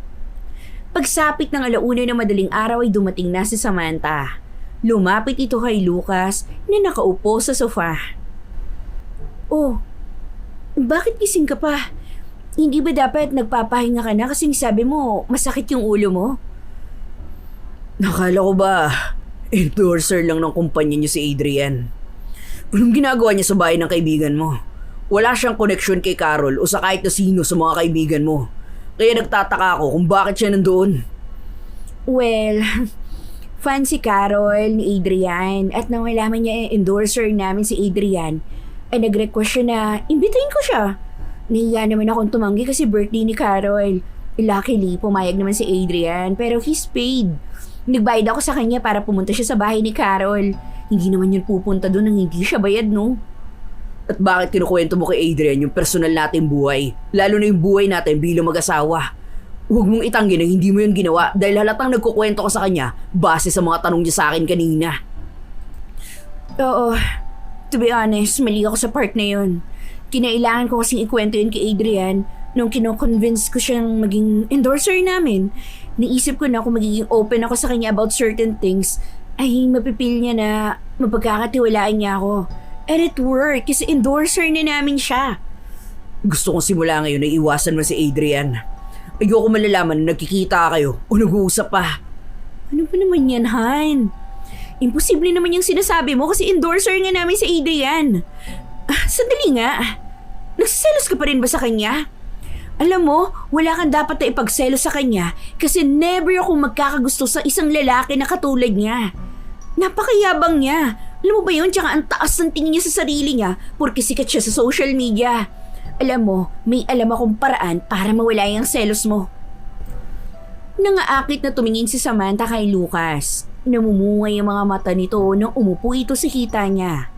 S1: Pagsapit ng 1:00 ng madaling araw ay dumating na si Samantha. Lumapit ito kay Lucas na nakaupo sa sofa. Oh, bakit gising ka pa? Hindi ba dapat nagpapahinga ka na kasing sabi mo masakit yung ulo mo?
S2: Nakala ko ba endorser lang ng kumpanya niyo si Adrian? Anong ginagawa niya sa bahay ng kaibigan mo? Wala siyang koneksyon kay Carol o sa kahit na sino sa mga kaibigan mo. Kaya nagtataka ako kung bakit siya nandoon.
S1: Well, fan si Carol ni Adrian at nang malaman niya endorser namin si Adrian, ay nag-request siya na imbitahin ko siya. Nahiya naman akong tumanggi kasi birthday ni Carol. Luckily, pumayag naman si Adrian pero he's paid. Nagbayad ako sa kanya para pumunta siya sa bahay ni Carol. Hindi naman yun pupunta doon nang hindi siya bayad, no?
S2: At bakit kinukwento mo kay Adrian yung personal nating buhay? Lalo na yung buhay natin bilang mag-asawa. Huwag mong itanggi na hindi mo yun ginawa dahil halatang nagkukwento ka sa kanya base sa mga tanong niya sa akin kanina.
S1: Oo, to be honest, mali ako sa part na yun. Kinailangan ko kasing ikwento yun kay Adrian nung kino-convince ko siyang maging endorser namin. Naisip ko na kung magiging open ako sa kanya about certain things, ay mapipil niya na mapagkakatiwalaan niya ako. And it worked kasi endorser na namin siya.
S2: Gusto kong simula ngayon na iwasan mo si Adrian. Ayoko malalaman na nagkikita kayo o nag-uusap pa.
S1: Ano ba naman yan, Han? Imposible naman yung sinasabi mo kasi endorser nga namin si Adrian. Sandali nga. Nagsiselos ka pa rin ba sa kanya? Alam mo, wala kang dapat na ipagselos sa kanya kasi never akong magkakagusto sa isang lalaki na katulad niya. Napakayabang niya. Alam mo ba yun? Tsaka ang taas ng tingin niya sa sarili niya porque sikat siya sa social media. Alam mo, may alam akong paraan para mawala yung selos mo. Nangaakit na tumingin si Samantha kay Lucas. Namumungay ang mga mata nito nang umupo ito sa hita niya.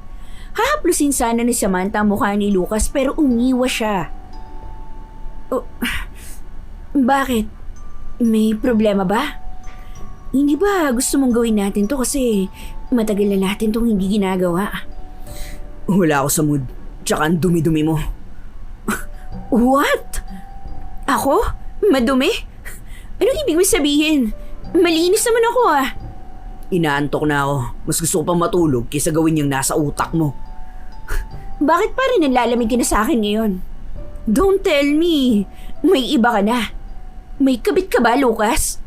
S1: Hahaplusin sana ni Samantha ang mukha ni Lucas pero umiwas siya. Oh, bakit? May problema ba? Hindi ba gusto mong gawin natin to kasi matagal na natin tong hindi ginagawa?
S2: Wala ako sa mood. Tsaka ang dumi-dumi mo.
S1: What? Ako? Madumi? Anong ibig mo sabihin? Malinis naman ako ah.
S2: Inaantok na ako. Mas gusto ko pang matulog kaysa gawin yung nasa utak mo.
S1: Bakit pa rin nanlalamig ka na sa akin ngayon? Don't tell me. May iba ka na. May kabit ka ba, Lucas?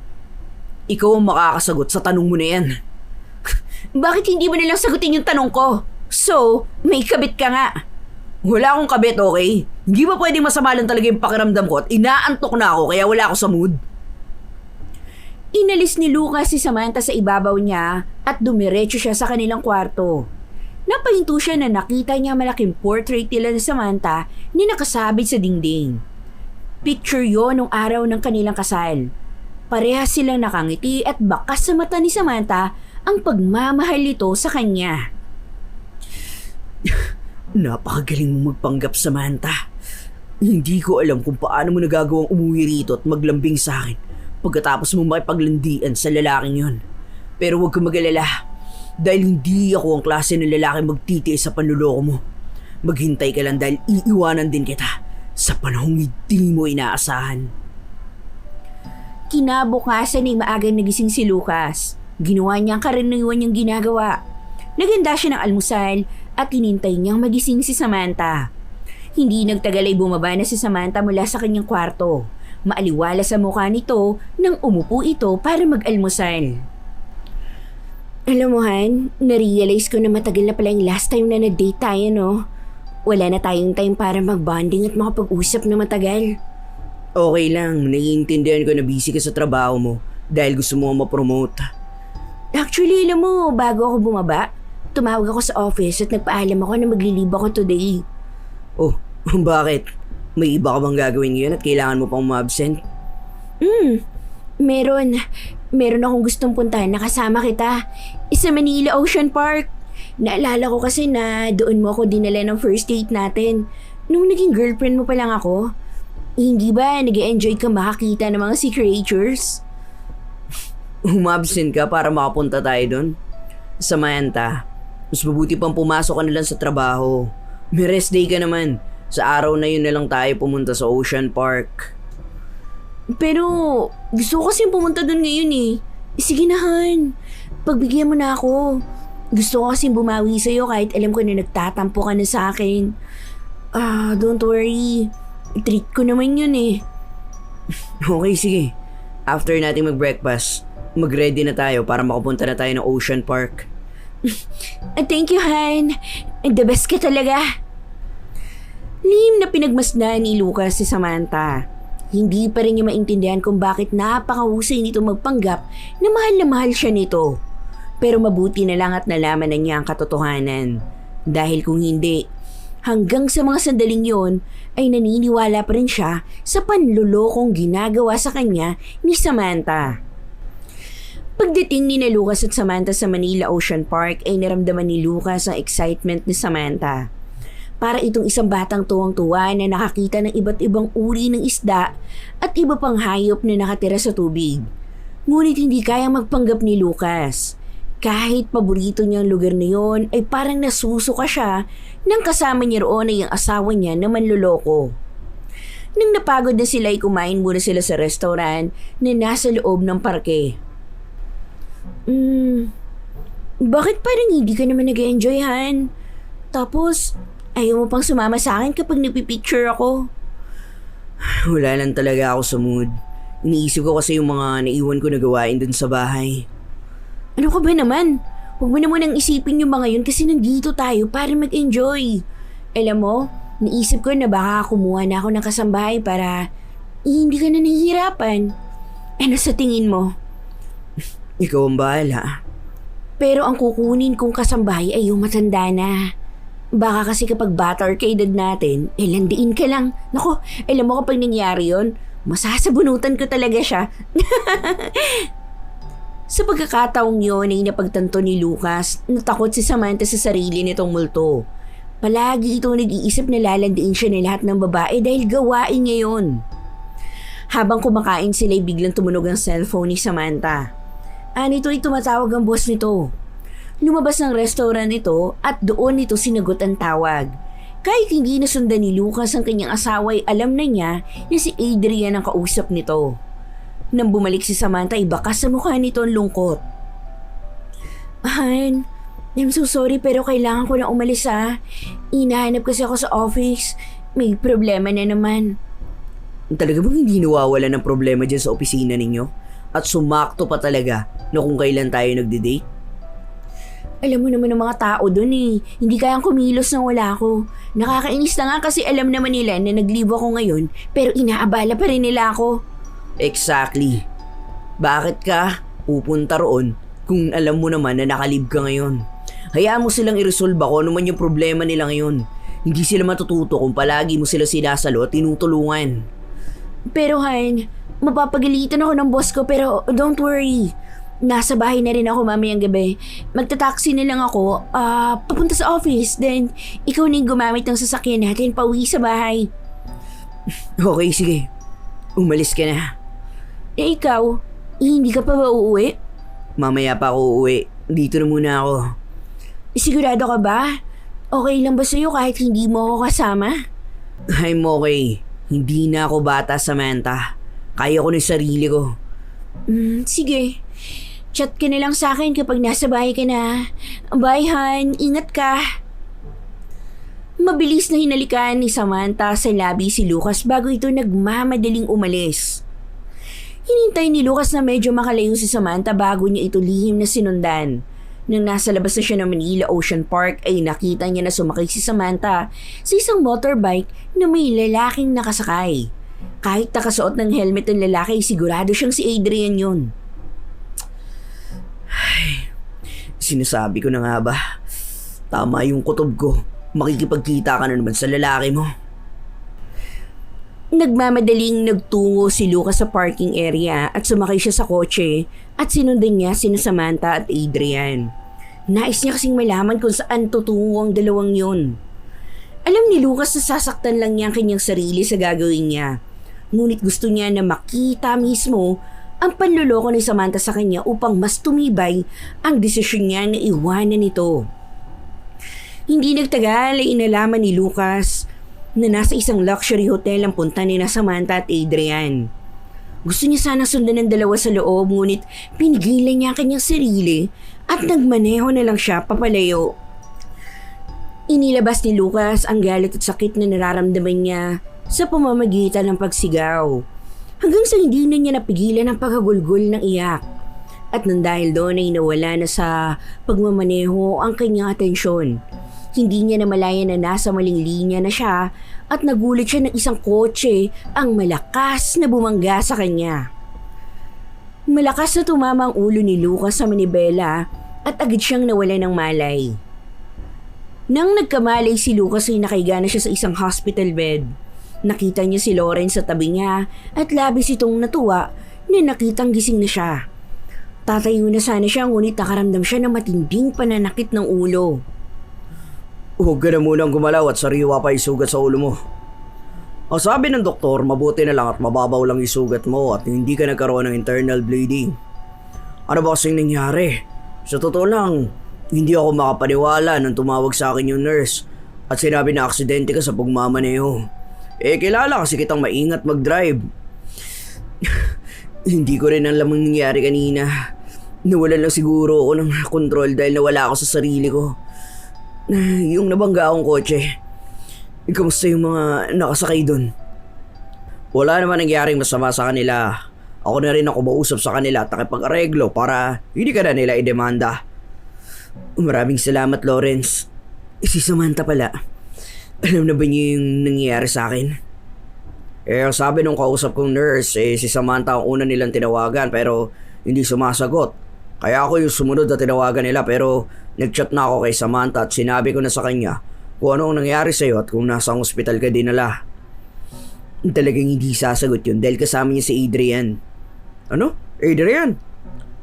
S2: Ikaw ang makakasagot sa tanong mo na yan.
S1: Bakit hindi mo nalang sagutin yung tanong ko? So, may kabit ka nga.
S2: Wala akong kabit, okay? Hindi ba pwedeng masama lang talaga yung pakiramdam ko at inaantok na ako kaya wala ako sa mood?
S1: Inalis ni Lucas si Samantha sa ibabaw niya at dumiretso siya sa kanilang kwarto. Napahinto siya na nakita niya malaking portrait nila ni Samantha na nakasabit sa dingding. Picture yon nung araw ng kanilang kasal. Parehas silang nakangiti at bakas sa mata ni Samantha ang pagmamahal nito sa kanya.
S2: Napakagaling mo magpanggap, Samantha. Hindi ko alam kung paano mo nagagawang umuwi rito at maglambing sa akin pagkatapos mo makipaglandian sa lalaking yon. Pero huwag kang mag-alala dahil hindi ako ang klase ng lalaki magtitiis sa panluloko mo. Maghintay ka lang dahil iiwanan din kita sa panahong hindi mo inaasahan.
S1: Kinabukasan ay maagang nagising si Lucas. Ginawa niya ang karaniwan niyang ginagawa. Naganda siya ng almusal at hinintay niyang magising si Samantha. Hindi nagtagal ay bumaba na si Samantha mula sa kanyang kwarto. Maaliwala sa mukha nito nang umupo ito para mag-almusal. Alam mo, Han, narealize ko na matagal na pala yung last time na nag-date tayo, no? Wala na tayong time para mag-bonding at makapag-usap na matagal.
S2: Okay lang, naiintindihan ko na busy ka sa trabaho mo dahil gusto mo ma-promote.
S1: Actually, alam mo, bago ako bumaba, tumawag ako sa office at nagpaalam ako na maglilib ako today.
S2: Oh, bakit? May iba ka bang gagawin ngayon at kailangan mo pang ma-absent?
S1: Meron. Meron akong gustong puntahan na kasama kita. Sa Manila Ocean Park. Naalala ko kasi na doon mo ako dinala ng first date natin. Nung naging girlfriend mo pa lang ako. Hindi ba nag-enjoy ka makakita ng mga sea creatures?
S2: Umabsent ka para makapunta tayo doon? Samantha, mas mabuti pang pumasok ka na lang sa trabaho. May rest day ka naman. Sa araw na yun na lang tayo pumunta sa Ocean Park.
S1: Pero gusto ko kasing pumunta doon ngayon eh. Sige na, Han. Pagbigyan mo na ako. Gusto ko kasing bumawi sa'yo kahit alam ko na nagtatampo ka na sa akin. Don't worry. Treat ko naman yun eh.
S2: Okay, sige. After natin mag-breakfast, mag-ready na tayo para makapunta na tayo ng Ocean Park.
S1: Thank you, Han. The best ka talaga. Lihim na pinagmasdan ni Lucas si Samantha. Hindi pa rin niya maintindihan kung bakit napakahusay nito magpanggap na mahal siya nito. Pero mabuti na lang at nalaman na niya ang katotohanan. Dahil kung hindi, hanggang sa mga sandaling yon ay naniniwala pa rin siya sa panlulokong ginagawa sa kanya ni Samantha. Pagdating ni na Lucas at Samantha sa Manila Ocean Park ay naramdaman ni Lucas ang excitement ni Samantha. Para itong isang batang tuwang-tuwa na nakakita ng iba't ibang uri ng isda at iba pang hayop na nakatira sa tubig. Ngunit hindi kayang magpanggap ni Lucas. Kahit paborito niyang lugar na yon ay parang nasusuka siya nang kasama niya roon ay ang asawa niya na manloloko. Nang napagod na sila ay kumain muna sila sa restaurant na nasa loob ng parke. Bakit parang hindi ka naman nag-enjoy, Han? Tapos, ayaw mo pang sumama sa akin kapag nagpipicture ako.
S2: Wala lang talaga ako sa mood. Iniisip ko kasi yung mga naiwan ko na gawain dun sa bahay.
S1: Ano ka ba naman? Huwag mo na munang isipin yung mga yun kasi nandito tayo para mag-enjoy. Alam mo, naisip ko na baka kumuha na ako ng kasambahay para hindi ka na nahihirapan. Ano sa tingin mo?
S2: Ikaw ang bahala.
S1: Pero ang kukunin kong kasambahay ay yung matanda na. Baka kasi kapag bata or kaedad natin, landiin ka lang. Naku, alam mo kapag nangyari yun, masasabunutan ko talaga siya. Sa pagkakataong yun ay napagtanto ni Lucas, natakot si Samantha sa sarili nitong multo. Palagi itong nag-iisip na lalandiin siya ng lahat ng babae dahil gawain niya yun. Habang kumakain sila ay biglang tumunog ang cellphone ni Samantha. Nito ay tumatawag ang boss nito. Lumabas ng restaurant ito at doon nito sinagot ang tawag. Kahit hindi nasundan ni Lucas ang kanyang asawa ay alam na niya na si Adrian ang kausap nito. Nang bumalik si Samantha ay bakas sa mukha nito ang lungkot. Han, I'm so sorry pero kailangan ko na umalis ha. Hinahanap kasi ako sa office. May problema na naman.
S2: Talaga bang hindi nawawala ng problema dyan sa opisina ninyo? At sumakto pa talaga na kung kailan tayo nagde-date?
S1: Alam mo naman ang mga tao doon eh. Hindi kayang kumilos nang wala ako. Nakakainis na nga kasi alam naman nila na nag-leave ako ngayon pero inaabala pa rin nila ako.
S2: Exactly. Bakit ka pupunta roon kung alam mo naman na nakalib ka ngayon? Hayaan mo silang i-resolve ako ano man yung problema nila ngayon. Hindi sila matututo kung palagi mo sila sinasalo at tinutulungan.
S1: Pero Han, mapapagalitan ako ng boss ko pero don't worry. Nasa bahay na rin ako mamayang gabi. Magta-taxi na lang ako papunta sa office. Then ikaw na yung gumamit ng sasakyan natin pauwi sa bahay.
S2: Okay, sige. Umalis ka na.
S1: Ikaw, hindi ka pa ba uuwi?
S2: Mamaya pa ako uuwi. Dito na muna ako.
S1: Sigurado ka ba? Okay lang ba sa'yo kahit hindi mo ako kasama?
S2: I'm okay. Hindi na ako bata, Samantha. Kaya ko na yung sarili ko.
S1: Sige. Chat ka na lang sa akin kapag nasa bahay ka na. Bye, Han. Ingat ka. Mabilis na hinalikan ni Samantha sa labi si Lucas bago ito nagmamadaling umalis. Hinintay ni Lucas na medyo makalayo si Samantha bago niya ito lihim na sinundan. Nang nasa labas na siya ng Manila Ocean Park ay nakita niya na sumakay si Samantha sa isang motorbike na may lalaking nakasakay. Kahit nakasuot ng helmet ng lalaki, sigurado siyang si Adrian yun.
S2: Sinasabi ko na nga ba? Tama yung kutob ko. Makikipagkita ka na naman sa lalaki mo.
S1: Nagmamadaling nagtungo si Lucas sa parking area at sumakay siya sa kotse at sinundan niya sina Samantha at Adrian. Nais niya kasing malaman kung saan tutungo ang dalawang yun. Alam ni Lucas na sasaktan lang niya ang kanyang sarili sa gagawin niya. Ngunit gusto niya na makita mismo ang panluloko ni Samantha sa kanya upang mas tumibay ang desisyon niya na iwanan ito. Hindi nagtagal ay inalaman ni Lucas na nasa isang luxury hotel ang punta ni Samantha at Adrian. Gusto niya sana sundan ng dalawa sa loob ngunit pinigilan niya ang kanyang sarili at nagmaneho na lang siya papalayo. Inilabas ni Lucas ang galit at sakit na nararamdaman niya sa pamamagitan ng pagsigaw. Hanggang sa hindi na niya napigilan ang pagkagulgol ng iyak. At nang dahil doon ay nawala na sa pagmamaneho ang kanyang atensyon. Hindi niya namalayan na nasa maling linya na siya at nagulat siya ng isang kotse ang malakas na bumangga sa kanya. Malakas na tumama ang ulo ni Lucas sa manibela at agad siyang nawala ng malay. Nang nagkamalay si Lucas ay nakahiga na siya sa isang hospital bed. Nakita niya si Lawrence sa tabi niya at labis itong natuwa na nakitang gising na siya. Tatayo na sana siya ngunit nakaramdam siya ng matinding pananakit ng ulo.
S2: Huwag ka na munang gumalaw at sariwa pa isugat sa ulo mo. Ang sabi ng doktor, mabuti na lang at mababaw lang isugat mo at hindi ka nagkaroon ng internal bleeding. Ano ba kasing nangyari? Sa totoo lang, hindi ako makapaniwala nang tumawag sa akin yung nurse at sinabi na aksidente ka sa pagmamaneho. Kilala kasi kitang maingat mag-drive. Hindi ko rin alam ang nangyari kanina. Nawalan lang siguro ako ng control dahil nawala ako sa sarili ko. Yung nabangga akong kotse. Kamusta yung mga nakasakay dun? Wala naman nangyaring masama sa kanila. Ako na rin ako mausap sa kanila at nakipag-areglo para hindi ka na nila idemanda. Maraming salamat, Lawrence. Si Samantha pala. Alam na ba niyo yung nangyayari sa akin? Ang sabi nung kausap kong nurse, si Samantha ang una nilang tinawagan pero hindi sumasagot. Kaya ako yung sumunod na tinawagan nila pero nag-chat na ako kay Samantha at sinabi ko na sa kanya kung ano ang nangyari sa'yo at kung nasa ospital ka dinala. Talagang hindi sasagot yun dahil kasama niya si Adrian. Ano? Adrian?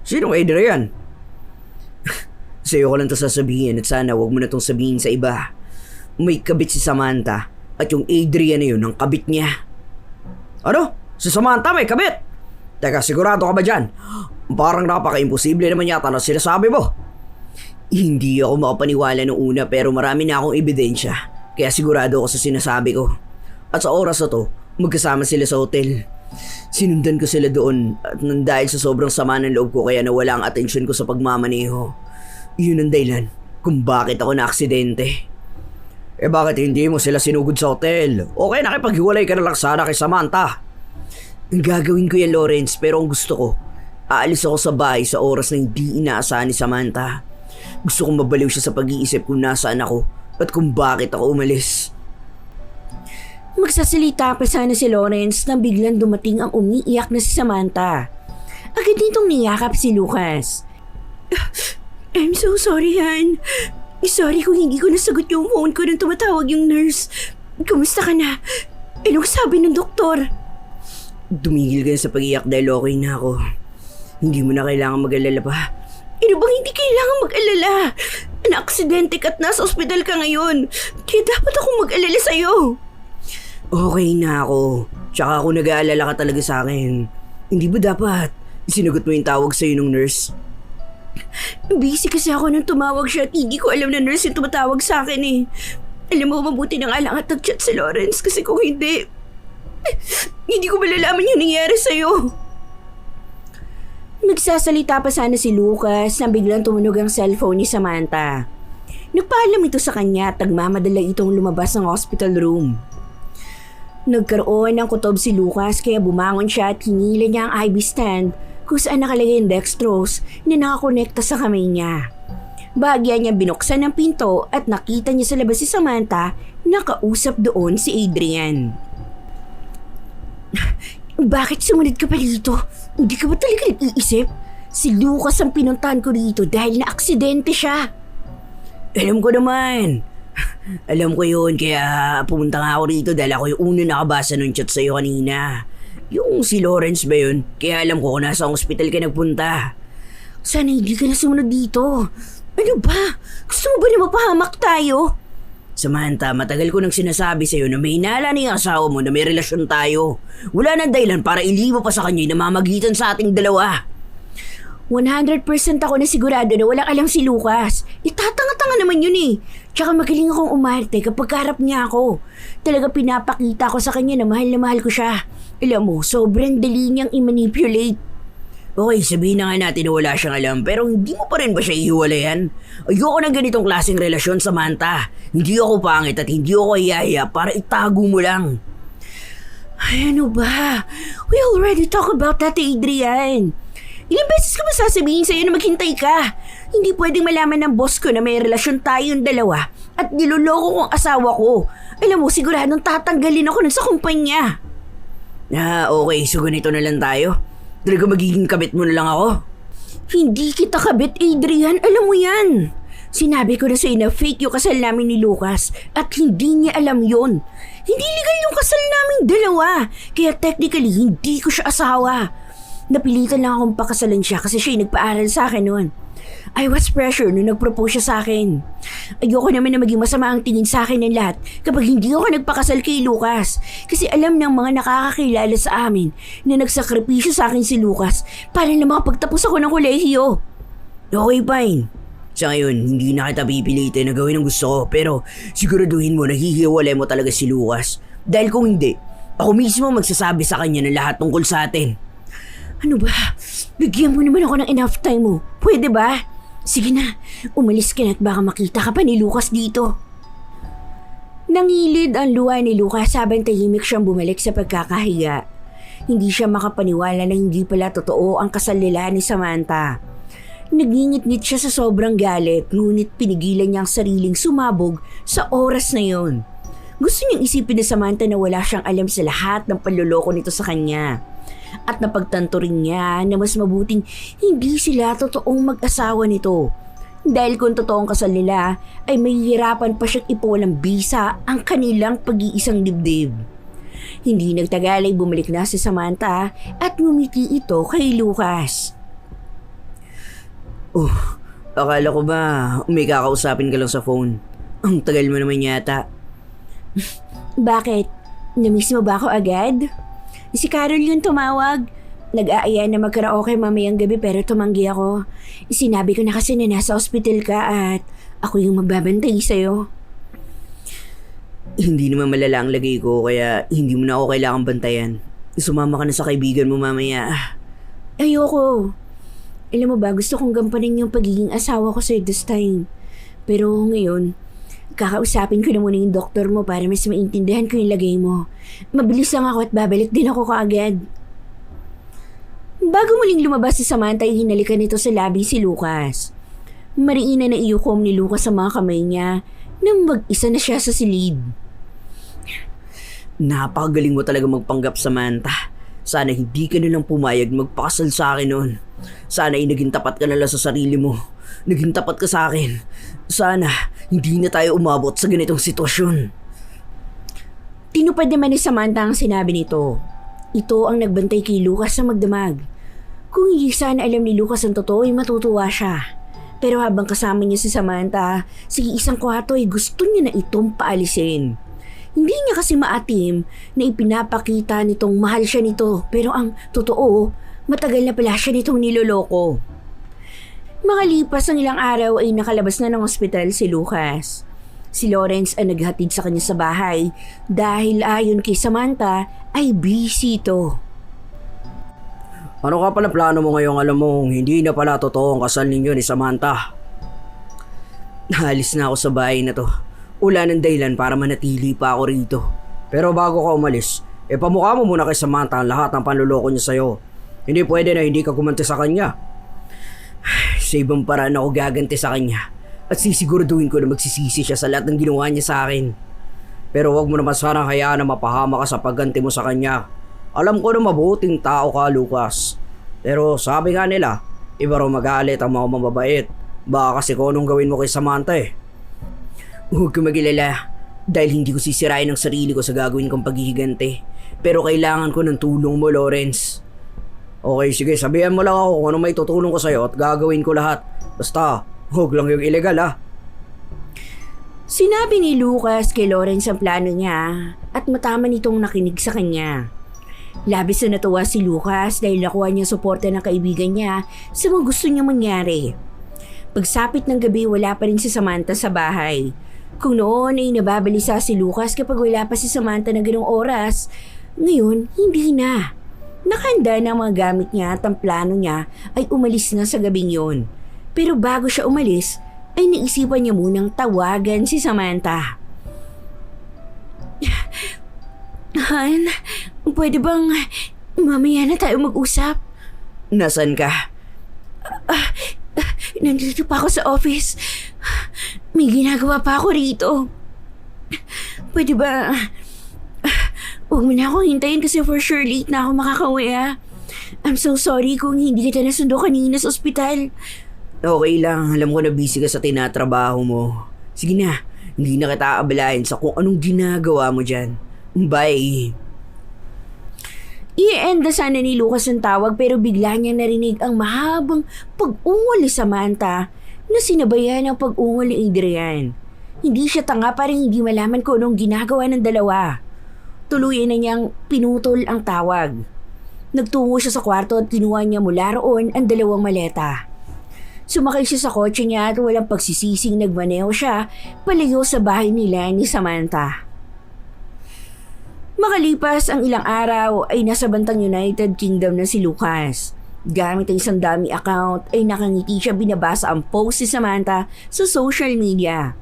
S2: Sinong Adrian? Sa'yo ko lang ito sasabihin at sana wag mo na itong sabihin sa iba. May kabit si Samantha at yung Adrian na yun ang kabit niya. Ano? Si Samantha may kabit? Teka, sigurado ka ba dyan? Parang napaka-imposible naman yata na sinasabi mo. Hindi ako makapaniwala noong una pero marami na akong ebidensya. Kaya sigurado ako sa sinasabi ko. At sa oras na to, magkasama sila sa hotel. Sinundan ko sila doon at nang dahil sa sobrang sama ng loob ko kaya nawala ang atensyon ko sa pagmamaneho. Yun ang dahilan kung bakit ako na-aksidente. Bakit hindi mo sila sinugod sa hotel? Okay, nakipaghiwalay ka na lang sana kay Samantha. Gagawin ko yan, Lawrence, pero ang gusto ko, aalis ako sa bahay sa oras na hindi inaasahan ni Samantha. Gusto kong mabaliw siya sa pag-iisip kung nasaan ako at kung bakit ako umalis.
S1: Magsasalita pa sana si Lawrence nang biglang dumating ang umiiyak na si Samantha. Agad nitong niyakap si Lucas. I'm so sorry, Han. Sorry kung hindi ko nasagot yung phone ko nang tumatawag yung nurse. Kumusta ka na? Anong sabi ng doktor?
S2: Tumigil ka na sa pag-iyak dahil okay na ako. Hindi mo na kailangan mag-alala pa.
S1: Ano bang hindi kailangan mag-alala? Na-aksidente ka at nasa ospital ka ngayon. Kaya dapat akong mag-alala sa'yo.
S2: Okay na ako. Tsaka ako nag-aalala ka talaga sa akin. Hindi ba dapat sinagot mo yung tawag sa'yo ng nurse?
S1: Busy kasi ako nang tumawag siya at hindi ko alam na nurse yung tumatawag sa akin eh. Alam mo, mabuti na nga lang at nag-chat si Lawrence kasi kung hindi, hindi ko malalaman yung nangyari sa'yo. Nagsasalita pa sana si Lucas nang biglang tumunog ang cellphone ni Samantha. Nagpaalam ito sa kanya at nagmamadala itong lumabas ng hospital room. Nagkaroon ng kutob si Lucas kaya bumangon siya at hinila niya ang IV stand kung saan nakalagay yung dextrose na nakakonekta sa kamay niya. Bahagya niya binuksan ng pinto at nakita niya sa labas si Samantha na kausap doon si Adrian. Bakit sumunod ka pa dito? Hindi ka ba talaga nag-iisip? Si Lucas ang pinuntahan ko dito dahil na-aksidente siya.
S2: Alam ko naman. Alam ko yun, kaya pumunta nga ako rito dahil ako yung una nakabasa ng chat sa'yo kanina. Yung si Lawrence ba yun? Kaya alam ko kung nasa hospital ka nagpunta.
S1: Sana hindi ka na sumunod dito. Ano ba? Gusto mo ba na mapahamak tayo?
S2: Samantha, matagal ko nang sinasabi sa'yo na may hinala na yung asawa mo na may relasyon tayo. Wala nang dahilan para ilibo pa sa kanya yung namamagitan sa ating dalawa.
S1: 100% ako na sigurado na walang alam si Lucas. Itatanga-tanga naman yun eh. Tsaka magaling akong umarte kapag kaharap niya ako. Talaga pinapakita ko sa kanya na mahal ko siya. Alam mo, sobrang dali niyang i-manipulate.
S2: Okay, sabihin na nga natin na wala siyang alam, pero hindi mo pa rin ba siya ihiwalayan? Ayoko ng ganitong klaseng relasyon, Samantha. Hindi ako pangit at hindi ako hiyaya para itago mo lang.
S1: Ay, ano ba? We already talked about that, Adrian. Ilang beses ko ba sasabihin sa'yo na maghintay ka? Hindi pwedeng malaman ng boss ko na may relasyon tayong dalawa at niloloko kong asawa ko. Alam mo, siguradong tatanggalin ako nun sa kumpanya.
S2: Okay, so ganito na lang tayo. Talaga magiging kabit mo na lang ako?
S1: Hindi kita kabit, Adrian. Alam mo yan. Sinabi ko na sa'yo na fake yung kasal namin ni Lucas at hindi niya alam yon. Hindi legal yung kasal naming dalawa. Kaya technically, hindi ko siya asawa. Napilitan lang akong pakasalan siya kasi siya yung nagpaaral sa akin noon. I was pressure nung nag-propose siya sa akin. Ayoko naman na maging masama ang tingin sa akin ng lahat kapag hindi ako nagpakasal kay Lucas. Kasi alam ng mga nakakakilala sa amin na nagsakripisyo sa akin si Lucas para na makapagtapos ako ng kolehiyo.
S2: Okay, fine. Sa ngayon, hindi na kita pipilitin na gawin ang gusto ko, pero siguraduhin mo na hihiwalay mo talaga si Lucas. Dahil kung hindi, ako mismo magsasabi sa kanya ng lahat tungkol sa atin.
S1: Ano ba? Bigyan mo naman ako ng enough time mo. Pwede ba? Sige na, umalis ka na at baka makita ka pa ni Lucas dito. Nangilid ang luha ni Lucas habang tahimik siyang bumalik sa pagkakahiga. Hindi siya makapaniwala na hindi pala totoo ang kasal nila ni Samantha. Nagingit-ngit siya sa sobrang galit, ngunit pinigilan niya ang sariling sumabog sa oras na yon. Gusto niyang isipin ni Samantha na wala siyang alam sa lahat ng panloloko nito sa kanya. At napagtanto rin niya na mas mabuting hindi sila totoong mag-asawa nito. Dahil kung totoong kasal nila ay mahihirapan pa siyang ipawalang bisa ang kanilang pag-iisang dibdib. Hindi nagtagal ay bumalik na si Samantha at ngumiti ito kay Lucas.
S2: Akala ko ba may kakausapin ka lang sa phone? Ang tagal mo naman yata.
S1: Bakit? Namiss mo ba ako agad? Si Carol yung tumawag. Nag-aaya na magkaraoke mamayang gabi pero tumanggi ako. Sinabi ko na kasi na nasa ospital ka at ako yung magbabantay sa'yo.
S2: Hindi naman malala ang lagay ko kaya hindi mo na ako kailangang bantayan. Sumama ka na sa kaibigan mo mamaya.
S1: Ayoko. Alam mo ba, gusto kong gampanin yung pagiging asawa ko sa'yo this time. Pero ngayon, kakausapin ko na muna yung doktor mo para mas maintindihan ko yung lagay mo. Mabilis lang ako at babalik din ako kaagad. Bago muling lumabas si Samantha ay hinalikan nito sa labi si Lucas. Mariina na iyukom ni Lucas sa mga kamay niya nang mag-isa na siya sa silid.
S2: Napakagaling mo talaga magpanggap, Samantha. Sana hindi ka nalang pumayag magpakasal sa akin noon. Sana ay naging tapat ka na lang sa sarili mo. Naging tapat ka sa akin. Sana hindi na tayo umabot sa ganitong sitwasyon.
S1: Tinupad naman ni Samantha ang sinabi nito. Ito ang nagbantay kay Lucas sa magdamag. Kung hindi sana alam ni Lucas ang totoo ay matutuwa siya. Pero habang kasama niya si Samantha, sa isang kwarto ay gusto niya na itong paalisin. Hindi niya kasi maatim na ipinapakita nitong mahal siya nito pero ang totoo, matagal na pala siya nitong niloloko. Makalipas ang ilang araw ay nakalabas na ng ospital si Lucas. Si Lawrence ang naghatid sa kanya sa bahay dahil ayon kay Samantha ay busy ito.
S2: Ano ka pala plano mo ngayong alam mong hindi na pala totoo ang kasal ninyo ni Samantha? Naalis na ako sa bahay na to. Wala ng dahilan para manatili pa ako rito. Pero bago ka umalis, pamukha mo muna kay Samantha ang lahat ng panluloko niya sa'yo. Hindi pwede na hindi ka gumanti sa kanya. Sa ibang paraan ako gaganti sa kanya. At sisiguraduhin ko na magsisisi siya sa lahat ng ginawa niya sa akin. Pero wag mo naman sana hayaan na mapahama ka sa pagganti mo sa kanya. Alam ko na mabuting tao ka, Lucas. Pero sabi nga nila, iba raw magalit ang mga mababait. Baka kasi kung anong gawin mo kay Samantha eh. Huwag ka magilala. Dahil hindi ko sisirain ang sarili ko sa gagawin kong paghihiganti. Pero kailangan ko ng tulong mo, Lawrence. Okay, sige, sabihan mo lang ako kung ano may tutulong ko sa'yo at gagawin ko lahat. Basta, huwag lang yung illegal ha.
S1: Sinabi ni Lucas kay Lawrence ang plano niya at matama nitong nakinig sa kanya. Labis na natuwa si Lucas dahil nakuha niya suporta ng kaibigan niya sa mga gusto niya mangyari. Pagsapit ng gabi, wala pa rin si Samantha sa bahay. Kung noon ay nababalisa si Lucas kapag wala pa si Samantha na ganong oras, ngayon hindi na. Nakahanda na ang mga gamit niya at ang plano niya ay umalis na sa gabing yon. Pero bago siya umalis, ay naisipan niya munang tawagan si Samantha. Han, pwede bang mamaya na tayo mag-usap?
S2: Nasaan ka?
S1: Nandito pa ako sa office. May ginagawa pa ako rito. Pwede ba... Huwag mo na akong hintayin kasi for sure late na ako makakauwi ah. I'm so sorry kung hindi kita nasundo kanina sa ospital.
S2: Okay lang, alam ko na busy ka sa tinatrabaho mo. Sige na, hindi na kita aabalahin sa kung anong ginagawa mo dyan. Bye.
S1: I-end na sana ni Lucas ang tawag pero bigla niya narinig ang mahabang pag-ungol ni Samantha na sinabayan ng pag-ungol ni Adrian. Hindi siya tanga, parang hindi malaman kung anong ginagawa ng dalawa. Tuluyan na niyang pinutol ang tawag. Nagtungo siya sa kwarto at kinuha niya mula roon ang dalawang maleta. Sumakay siya sa kotse niya at walang pagsisising nagmaneho siya palayo sa bahay nila ni Samantha. Makalipas ang ilang araw ay nasa bantang United Kingdom na si Lucas. Gamit ang isang dummy account ay nakangiti siya binabasa ang post ni Samantha sa social media.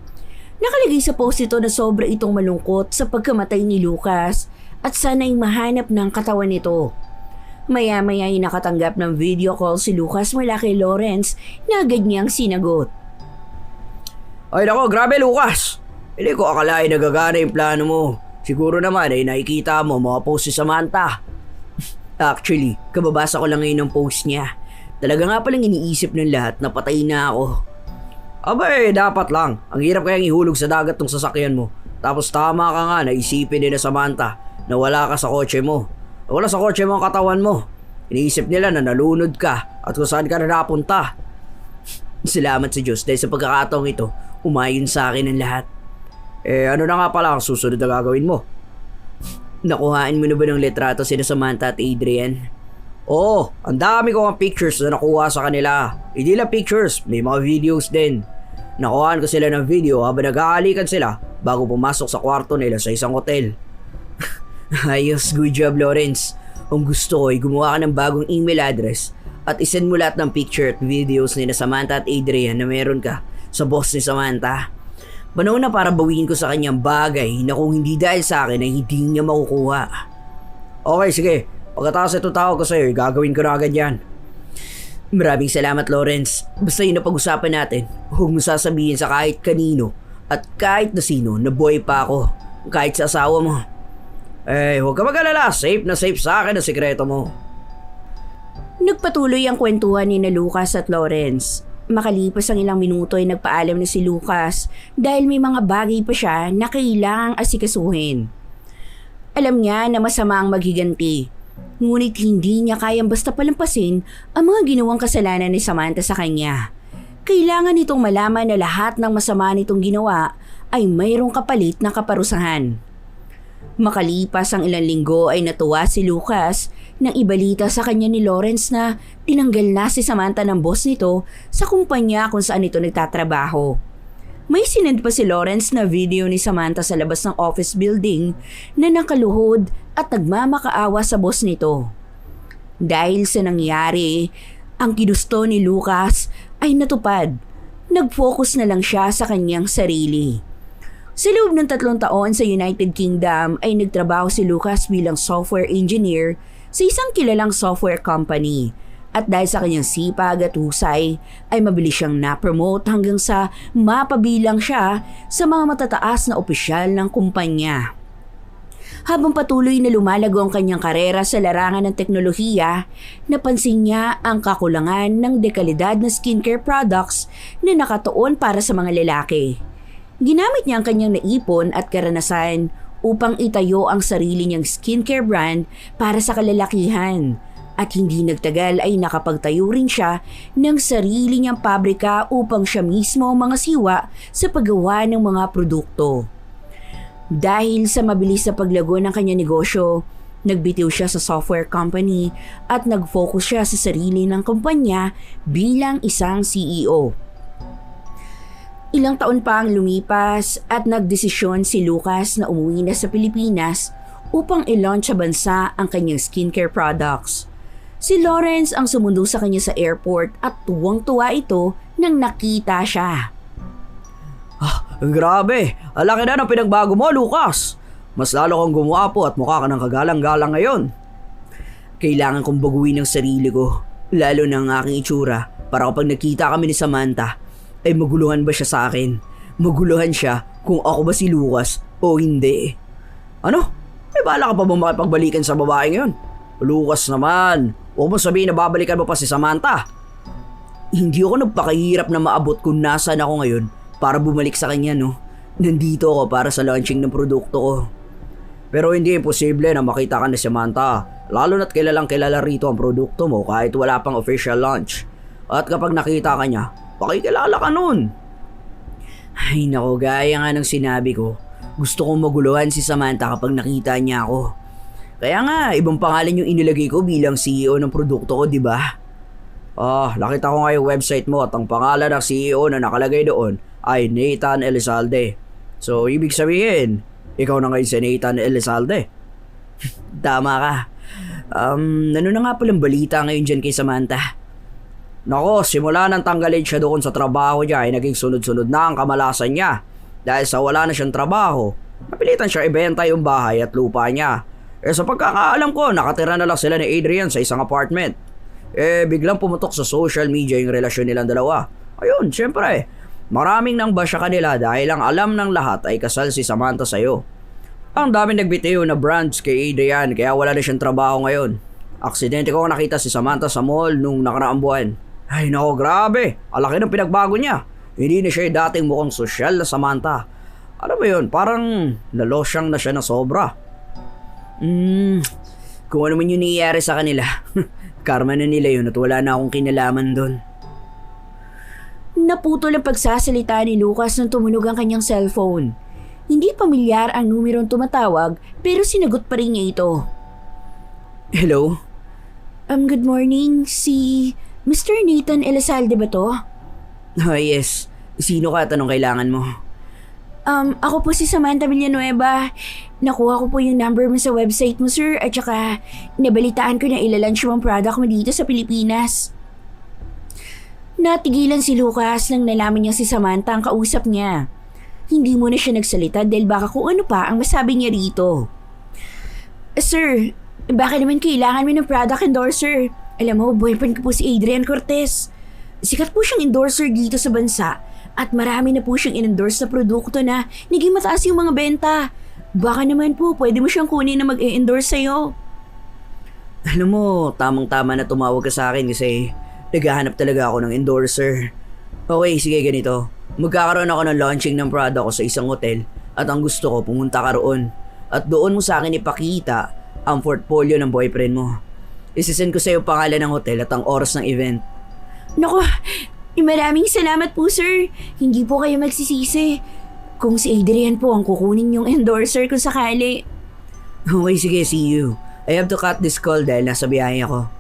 S1: Nakalagay sa post ito na sobra itong malungkot sa pagkamatay ni Lucas at sana'y mahanap ng katawan nito. Maya-maya ay nakatanggap ng video call si Lucas mula kay Lawrence na agad niyang sinagot.
S2: Ay nako, grabe Lucas! Hindi ko akalain nagagana yung plano mo. Siguro naman ay nakikita mo mga post si Samantha. Actually, kababasa ko lang ngayon ng post niya. Talaga nga palang iniisip ng lahat na patay na ako. Abay, dapat lang. Ang hirap kayang ihulog sa dagat tong sasakyan mo. Tapos tama ka nga na isipin nila Samantha na wala ka sa kotse mo. Wala sa kotse mo ang katawan mo. Iniisip nila na nalunod ka at kung saan ka na napunta. Salamat sa Diyos dahil sa pagkakataong ito, umayon sa akin ang lahat. Ano na nga pala ang susunod na gagawin mo? Nakuhaan mo na ba ng litrato sina Samantha at Adrian? Oo, ang dami ko ang pictures na nakuha sa kanila. Hindi lang pictures, may mga videos din. Nakuhaan ko sila ng video habang nag-aalikan sila bago pumasok sa kwarto nila sa isang hotel. Ayos, good job Lawrence. Ang gusto ko ay gumawa ka ng bagong email address at isend mo lahat ng picture at videos ni Samantha at Adrian na meron ka sa boss ni Samantha. Panahon na para bawiin ko sa kanyang bagay na kung hindi dahil sa akin ay hindi niya makukuha. Okay, sige. Pagkatapos ito tawag ko sa'yo, gagawin ko na agad yan. Maraming salamat Lawrence. Basta yun na pag-usapan natin. Huwag mo sasabihin sa kahit kanino at kahit na sino na buhay pa ako. Kahit sa asawa mo. Huwag ka mag-alala. Safe na safe sa akin ang sikreto mo.
S1: Nagpatuloy ang kwentuhan ni na Lucas at Lawrence. Makalipas ang ilang minuto ay nagpaalam na si Lucas dahil may mga bagay pa siya na kailangang asikasuhin. Alam niya na masama ang maghiganti. Ngunit hindi niya kayang basta palampasin ang mga ginawang kasalanan ni Samantha sa kanya. Kailangan nitong malaman na lahat ng masama nitong ginawa ay mayroong kapalit na kaparusahan. Makalipas ang ilang linggo ay natuwa si Lucas nang ibalita sa kanya ni Lawrence na tinanggal na si Samantha ng boss nito sa kumpanya kung saan ito nagtatrabaho. May sinend pa si Lawrence na video ni Samantha sa labas ng office building na nakaluhod at nagmamakaawa sa boss nito. Dahil sa nangyari, ang ginusto ni Lucas ay natupad. Nag-focus na lang siya sa kanyang sarili. Sa loob ng 3 taon sa United Kingdom ay nagtrabaho si Lucas bilang software engineer sa isang kilalang software company At dahil sa kanyang sipag at husay, ay mabilis siyang na-promote hanggang sa mapabilang siya sa mga matataas na opisyal ng kumpanya. Habang patuloy na lumalago ang kanyang karera sa larangan ng teknolohiya, napansin niya ang kakulangan ng dekalidad na skincare products na nakatuon para sa mga lalaki. Ginamit niya ang kanyang naipon at karanasan upang itayo ang sarili niyang skincare brand para sa kalalakihan. At hindi nagtagal ay nakapagtayo rin siya ng sarili niyang pabrika upang siya mismo ang mga siwa sa paggawa ng mga produkto. Dahil sa mabilis na paglago ng kanyang negosyo, nagbitiw siya sa software company at nag-focus siya sa sarili ng kumpanya bilang isang CEO. Ilang taon pa ang lumipas at nagdesisyon si Lucas na umuwi na sa Pilipinas upang i-launch sa bansa ang kanyang skincare products. Si Lawrence ang sumundo sa kanya sa airport at tuwang-tuwa ito nang nakita siya.
S2: Grabe, ang laki na ng pinagbago mo, Lucas. Mas lalo kang gumuwapo at mukha ka ng kagalang-galang ngayon. Kailangan kong baguhin ang sarili ko, lalo na ang aking itsura, para kapag nakita kami ni Samantha, ay maguluhan ba siya sa akin? Maguluhan siya kung ako ba si Lucas o hindi. Ano? May bala ka pa bang makipagbalikan sa babaeng yun? Lucas naman, huwag mo sabihin na babalikan mo pa si Samantha. Hindi ako nagpakahirap na maabot kung nasaan ako ngayon para bumalik sa kanya, no? Nandito ako para sa launching ng produkto ko. Pero hindi imposible na makita ka ni Samantha, lalo na't kilalang kilala rito ang produkto mo kahit wala pang official launch. At kapag nakita ka niya, pakikilala ka nun. Ay nako, gaya nga ng sinabi ko, gusto kong maguluhan si Samantha kapag nakita niya ako. Kaya nga, ibang pangalan yung inilagay ko bilang CEO ng produkto ko, di ba? Nakita ko nga yung website mo at ang pangalan ng CEO na nakalagay doon ay Nathan Elizalde. So, ibig sabihin, ikaw na ngayon si Nathan Elizalde. Tama ka. Ano na nga palang balita ngayon dyan kay Samantha? Nako, simula nang tanggalin siya doon sa trabaho niya ay naging sunod-sunod na ang kamalasan niya. Dahil sa wala na siyang trabaho, napilitan siya ibenta yung bahay at lupa niya. Sa pagkakaalam ko, nakatira na lang sila ni Adrian sa isang apartment. Biglang pumutok sa social media yung relasyon nilang dalawa. Ayun, syempre, maraming nang basya kanila dahil ang alam ng lahat ay kasal si Samantha sa'yo. Ang daming nagbitiw na brands kay Adrian kaya wala na siyang trabaho ngayon. Aksidente ko nakita si Samantha sa mall nung nakaraang buwan. Ay nako, grabe, alaki ng pinagbago niya. Hindi na siya yung dating mukhang sosyal na Samantha. Ano ba yun, parang nalosyang na siya na sobra. Kung ano man yung nangyayari sa kanila, karma na nila yun at wala na akong kinalaman doon.
S1: Naputol ang pagsasalita ni Lucas nang tumunog ang kanyang cellphone. Hindi pamilyar ang numerong tumatawag pero sinagot pa rin niya ito.
S2: Hello?
S1: Good morning, si Mr. Nathan Elizalde ba to?
S2: Yes. Sino ka at anong kailangan mo?
S1: Ako po si Samantha Villanueva. Nakuha ko po yung number mo sa website mo, sir, at saka nabalitaan ko na ilalunch mo ang product mo dito sa Pilipinas. Natigilan si Lucas nang nalaman niya si Samantha ang kausap niya. Hindi muna siya nagsalita dahil baka kung ano pa ang masabi niya rito. Sir, baka naman kailangan mo ng product endorser. Alam mo, boyfriend ko po si Adrian Cortez. Sikat po siyang endorser dito sa bansa at marami na po siyang in-endorse na produkto na naging mataas yung mga benta. Baka naman po pwede mo siyang kunin na mag-endorse sa'yo.
S2: Alam mo, tamang-tama na tumawag ka sa akin kasi naghahanap talaga ako ng endorser. Okay, sige ganito. Magkakaroon ako ng launching ng product ko sa isang hotel at ang gusto ko pumunta ka roon. At doon mo sa akin ipakita ang portfolio ng boyfriend mo. Isisend ko sa iyo pangalan ng hotel at ang oras ng event.
S1: Naku, maraming salamat po, sir. Hindi po kayo magsisisi. Kung si Adrian po ang kukunin yung endorser kung sakali.
S2: Okay, sige, see you. I have to cut this call dahil nasa biyahe ako.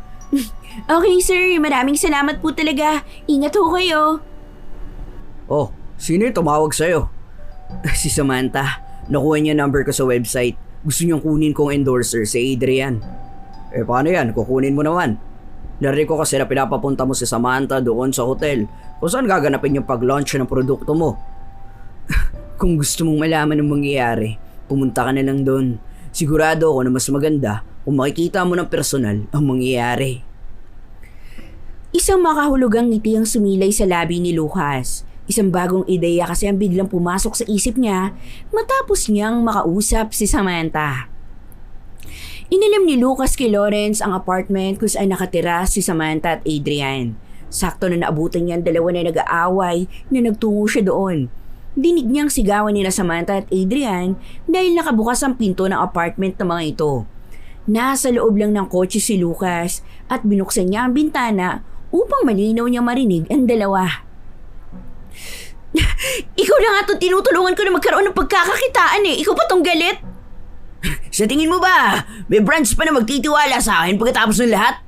S1: Okay, sir. Maraming salamat po talaga. Ingat ho kayo.
S2: Oh, sino yung tumawag sa'yo? Si Samantha. Nakuha niya number ko sa website. Gusto niyang kunin kong endorser si Adrian. Paano yan? Kukunin mo naman. Narinig ko kasi na pinapapunta mo si Samantha doon sa hotel kung saan gaganapin yung pag-launch ng produkto mo. Kung gusto mong malaman ng mangyayari, pumunta ka na lang doon. Sigurado ako na mas maganda kung makikita mo ng personal ang mangyayari.
S1: Isang makahulugang ngiti ang sumilay sa labi ni Lucas. Isang bagong ideya kasi ang biglang pumasok sa isip niya matapos niyang makausap si Samantha. Inilim ni Lucas kay Lawrence ang apartment kung saan nakatira si Samantha at Adrian. Sakto na naabutan niya ang dalawa na nag-aaway na nagtungo siya doon. Dinig niyang sigawan nila Samantha at Adrian dahil nakabukas ang pinto ng apartment ng mga ito. Nasa loob lang ng kotse si Lucas at binuksan niya ang bintana upang malinaw niya marinig ang dalawa. Ikaw na nga itong tinutulungan ko na magkaroon ng pagkakakitaan eh. Ikaw pa tong galit?
S2: Sa tingin mo ba, may branch pa na magtitiwala sa akin pagkatapos ng lahat?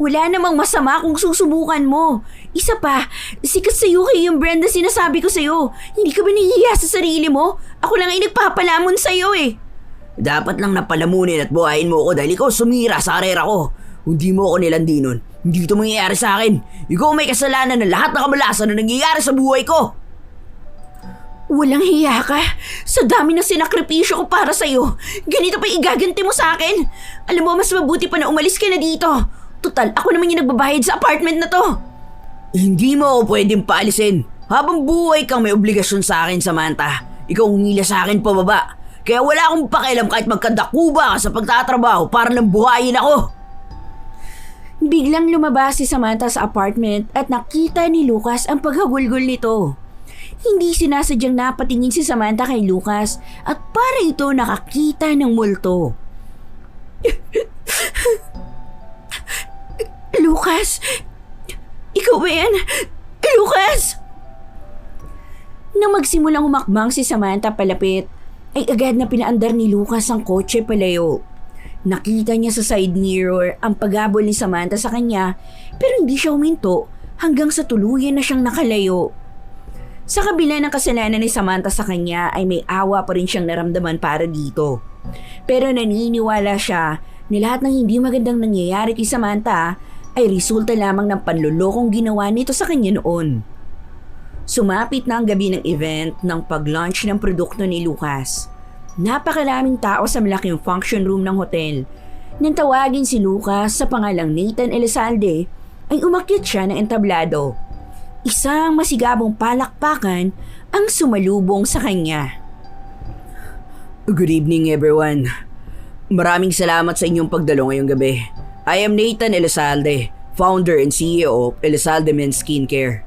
S1: Wala namang masama kung susubukan mo. Isa pa, sikat sa UK yung brand na sinasabi ko sa'yo. Hindi ka ba nahihiya sa sarili mo? Ako lang ay nagpapalamon sa'yo eh.
S2: Dapat lang napalamunin at buhayin mo ako dahil ikaw sumira sa karera ko. Hindi mo ako nilandi nun. Hindi ito mangyayari sa akin. Ikaw may kasalanan ng lahat ng kamalasan na nangyayari sa buhay ko.
S1: Walang hiya ka. Sa dami ng sinakripisyo ko para sa'yo, ganito pa igaganti mo sa akin. Alam mo, mas mabuti pa na umalis ka na dito. Total, ako naman yung nagbabayad sa apartment na to.
S2: Hindi mo ako pwedeng paalisin. Habang buhay kang may obligasyon sa akin, Samantha. Ikaw humila sa akin pababa. Kaya wala akong pakialam kahit magkadakuba ka sa pagtatrabaho para nang buhayin ako.
S1: Biglang lumabas si Samantha sa apartment at nakita ni Lucas ang paghagulgol nito. Hindi sinasadyang napatingin si Samantha kay Lucas at para ito nakakita ng multo. Lucas! Ikaw ba yan? Lucas! Nang magsimulang humakbang si Samantha palapit, ay agad na pinaandar ni Lucas ang kotse palayo. Nakita niya sa side mirror ang paghabol ni Samantha sa kanya pero hindi siya huminto hanggang sa tuluyan na siyang nakalayo. Sa kabila ng kasalanan ni Samantha sa kanya ay may awa pa rin siyang naramdaman para dito. Pero naniniwala siya na lahat ng hindi magandang nangyayari kay Samantha ay resulta lamang ng panlulokong ginawa nito sa kanya noon. Sumapit na ang gabi ng event ng pag-launch ng produkto ni Lucas. Napakaraming tao sa malaking function room ng hotel. Nang tawagin si Lucas sa pangalang Nathan Elizalde, ay umakyat siya ng entablado. Isang masigabong palakpakan ang sumalubong sa kanya.
S2: Good evening, everyone. Maraming salamat sa inyong pagdalo ngayong gabi. I am Nathan Elizalde, founder and CEO of Elizalde Men's Skincare.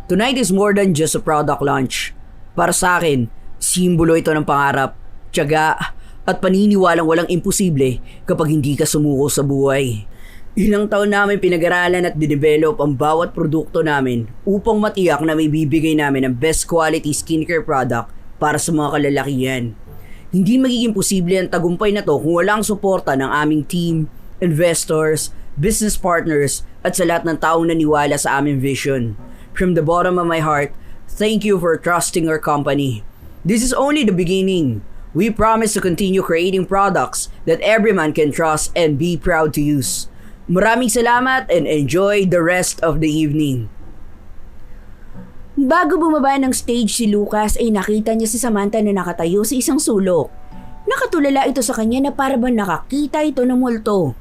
S2: Tonight is more than just a product launch. Para sa akin, simbolo ito ng pangarap, tiyaga, at paniniwalang walang imposible kapag hindi ka sumuko sa buhay. Ilang taon namin pinag-aralan at dinevelop ang bawat produkto namin upang matiyak na may bibigay namin ang best quality skincare product para sa mga kalalakihan. Hindi magiging posible ang tagumpay na to kung walang suporta ng aming team, investors, business partners at sa lahat ng taong naniwala sa aming vision. From the bottom of my heart, thank you for trusting our company. This is only the beginning. We promise to continue creating products that every man can trust and be proud to use. Maraming salamat and enjoy the rest of the evening.
S1: Bago bumaba ng stage si Lucas ay nakita niya si Samantha na nakatayo sa isang sulok. Nakatulala ito sa kanya na para bang nakakita ito ng multo.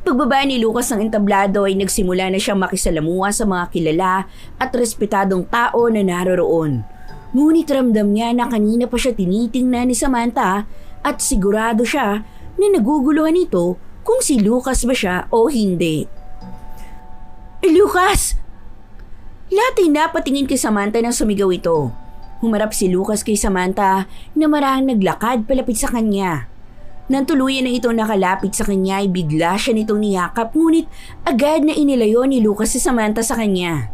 S1: Pagbaba ni Lucas ng entablado ay nagsimula na siyang makisalamuha sa mga kilala at respetadong tao na naroroon. Ngunit ramdam niya na kanina pa siya tinitingnan ni Samantha at sigurado siya na naguguluhan ito kung si Lucas ba siya o hindi. Lucas! Lahat ay napatingin kay Samantha nang sumigaw ito. Humarap si Lucas kay Samantha na marahang naglakad palapit sa kanya. Nang tuluyan na ito nakalapit sa kanya ay bigla siya nitong niyakap ngunit agad na inilayo ni Lucas si Samantha sa kanya.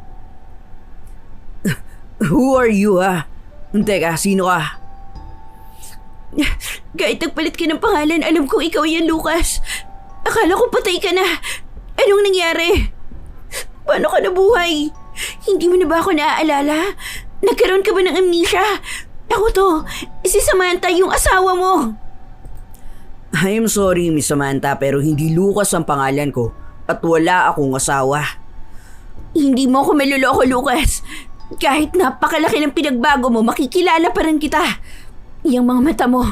S2: Who are you, ha? Teka, sino ka?
S1: Kahit nagpalit ka ng pangalan, alam kong ikaw yan, Lucas. Akala ko patay ka na. Anong nangyari? Paano ka nabuhay? Hindi mo na ba ako naaalala? Nagkaroon ka ba ng amnesia? Ako to, si Samantha, yung asawa mo.
S2: I am sorry, Miss Samantha, pero hindi Lucas ang pangalan ko at wala akong asawa.
S1: Hindi mo ako maluloko, Lucas. Kahit napakalaki ng pinagbago mo, makikilala pa rin kita. Yung mga mata mo,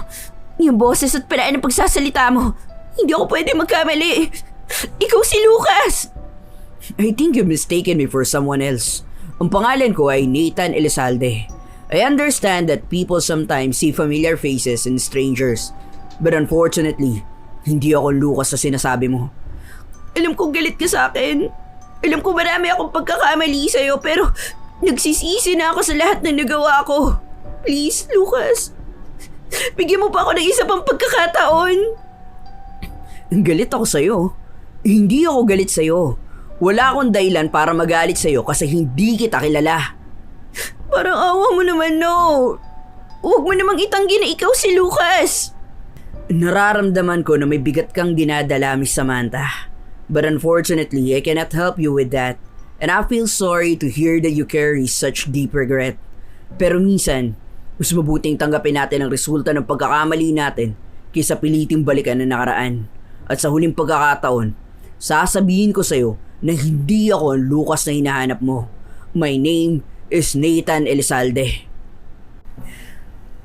S1: yung boses at paraan ng pagsasalita mo, hindi ako pwede magkamali. Ikaw si Lucas.
S2: I think you've mistaken me for someone else. Ang pangalan ko ay Nathan Elizalde. I understand that people sometimes see familiar faces in strangers. But unfortunately, hindi ako Lucas sa sinasabi mo. Alam kong galit ka sa akin. Alam ko marami akong pagkakamali sa'yo pero nagsisisi na ako sa lahat ng nagawa ko. Please, Lucas. Bigyan mo pa ako ng isa pang pagkakataon. Galit ako sa'yo. Hindi ako galit sa'yo. Wala akong dahilan para magalit sa'yo kasi hindi kita kilala. Parang awa mo naman, no. Huwag mo namang itanggi na ikaw si Lucas. Nararamdaman ko na may bigat kang dinadala, Miss Samantha. But unfortunately, I cannot help you with that. And I feel sorry to hear that you carry such deep regret. Pero minsan, mas mabuting tanggapin natin ang resulta ng pagkakamali natin kaysa piliting balikan ang nakaraan. At sa huling pagkakataon, sasabihin ko sa'yo na hindi ako ang Lucas na hinahanap mo. My name is Nathan Elizalde.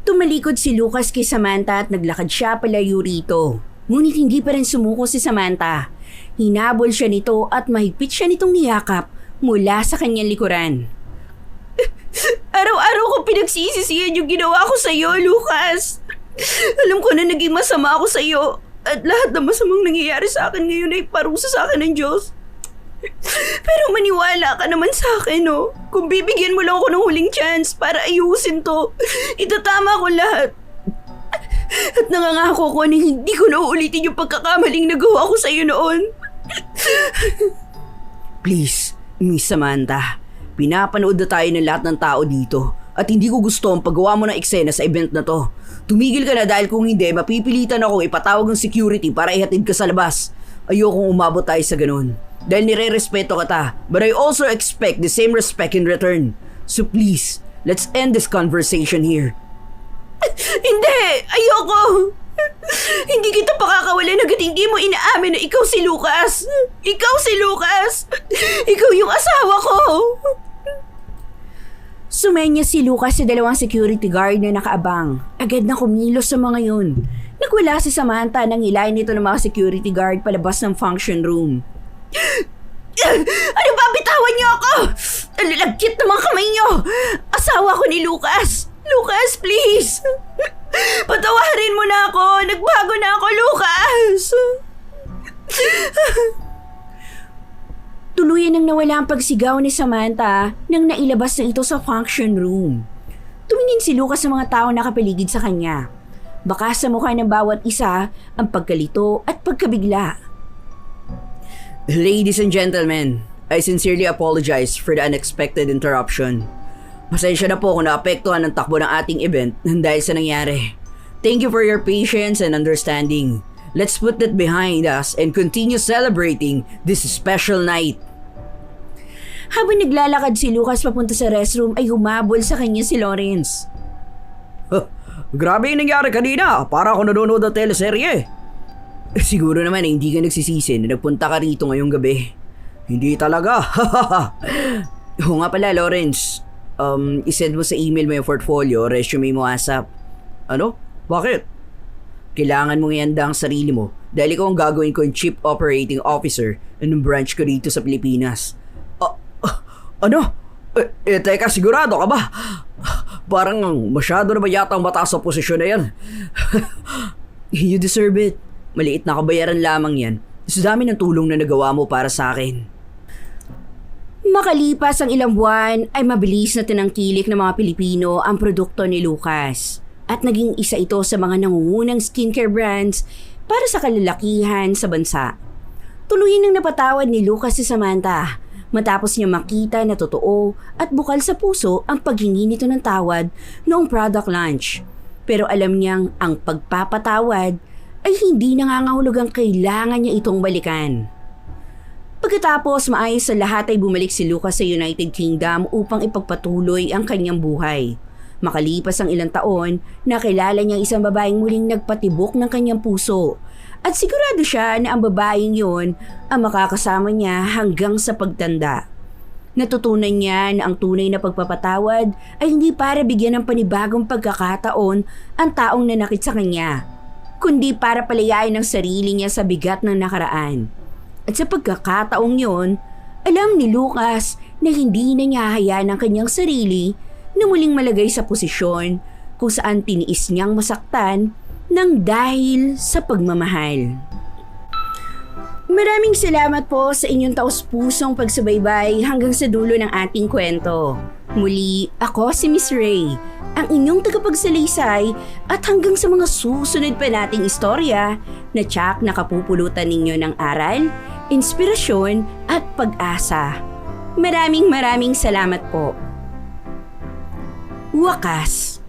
S1: Tumalikod si Lucas kay Samantha at naglakad siya palayo rito. Ngunit hindi pa rin sumuko si Samantha. Hinabol siya nito at mahigpit siya nitong niyakap mula sa kanyang likuran. Araw-araw ko pinagsisisihan yung ginawa ko sa iyo, Lucas. Alam ko na naging masama ako sa iyo at lahat ng masamang nangyayari sa akin ngayon ay parusa sa akin ng Diyos. Pero maniwala ka naman sa akin, no? Kung bibigyan mo lang ako ng huling chance para ayusin to, itatama ko lahat. At nangangako ko na hindi ko na uulitin yung pagkakamaling nagawa ko sa iyo noon.
S2: Please, Miss Samantha, pinapanood na tayo ng lahat ng tao dito at hindi ko gusto ang paggawa mo ng eksena sa event na to. Tumigil ka na dahil kung hindi, mapipilitan akong ipatawag ng security para ihatid ka sa labas. Ayokong umabot tayo sa ganun. Dahil nire-respeto kita, but I also expect the same respect in return. So please, let's end this conversation here.
S1: Hindi! Ayoko! Hindi kita pakakawalan hanggat hindi mo inaamin na ikaw si Lucas! Ikaw si Lucas! Ikaw yung asawa ko! Sumenya si Lucas sa dalawang security guard na nakaabang. Agad na kumilos sa mga yun. Nagwala si Samantha nang hilahin nito ng mga security guard palabas ng function room. Ano ba? Bitawan niyo ako! Ang lalagkit ng mga kamay niyo! Asawa ko ni Lucas! Lucas, please! Patawarin mo na ako! Nagbago na ako, Lucas! Tuluyan nang nawala ang pagsigaw ni Samantha nang nailabas na ito sa function room. Tumingin si Lucas sa mga tao nakapaligid sa kanya. Baka sa mukha ng bawat isa ang pagkalito at pagkabigla.
S2: Ladies and gentlemen, I sincerely apologize for the unexpected interruption. Pasensya na po kung naapektuhan ang takbo ng ating event dahil sa nangyari. Thank you for your patience and understanding. Let's put that behind us and continue celebrating this special night.
S1: Habang naglalakad si Lucas papunta sa restroom ay humabol sa kanya si Lawrence.
S2: Grabe yung nangyari kanina. Para ako nanonood ng teleserye. Siguro naman hindi ka nagsisisi na nagpunta ka rito ngayong gabi. Hindi talaga. Oo nga pala, Lawrence. Isend mo sa email mo yung portfolio, resume mo ASAP. Ano? Bakit? Kailangan mong ihanda ang sarili mo dahil ikaw ang gagawin ko yung Chief Operating Officer ng branch ko dito sa Pilipinas. Ano? Teka, sigurado ka ba? Parang masyado na ba yata ang mataas sa posisyon na yan? You deserve it. Maliit na kabayaran lamang yan sa dami ng tulong na nagawa mo para sa akin.
S1: Makalipas ang ilang buwan ay mabilis na tinangkilik ng mga Pilipino ang produkto ni Lucas at naging isa ito sa mga nangungunang skincare brands para sa kalalakihan sa bansa. Tuluyan nang napatawad ni Lucas si Samantha matapos niya makita na totoo at bukal sa puso ang paghingi nito ng tawad noong product launch. Pero alam niyang ang pagpapatawad ay hindi nangangahulugang kailangan niya itong balikan. Pagkatapos maayos sa lahat ay bumalik si Lucas sa United Kingdom upang ipagpatuloy ang kanyang buhay. Makalipas ang ilang taon, nakilala niya isang babaeng muling nagpatibok ng kanyang puso. At sigurado siya na ang babaeng yun ang makakasama niya hanggang sa pagtanda. Natutunan niya na ang tunay na pagpapatawad ay hindi para bigyan ng panibagong pagkakataon ang taong nanakit sa kanya, kundi para palayain ang sarili niya sa bigat ng nakaraan. At sa pagkakataong yun, Alam ni Lucas na hindi na niya hayaan ang kanyang sarili na muling malagay sa posisyon kung saan tiniis niyang masaktan ng dahil sa pagmamahal. Maraming salamat po sa inyong taus-pusong pagsubaybay hanggang sa dulo ng ating kwento. Muli, ako si Miss Ray, ang inyong tagapagsalaysay at hanggang sa mga susunod pa nating istorya na tiyak na kapupulutan ninyo ng aral, inspirasyon at pag-asa. Maraming salamat po. Wakas.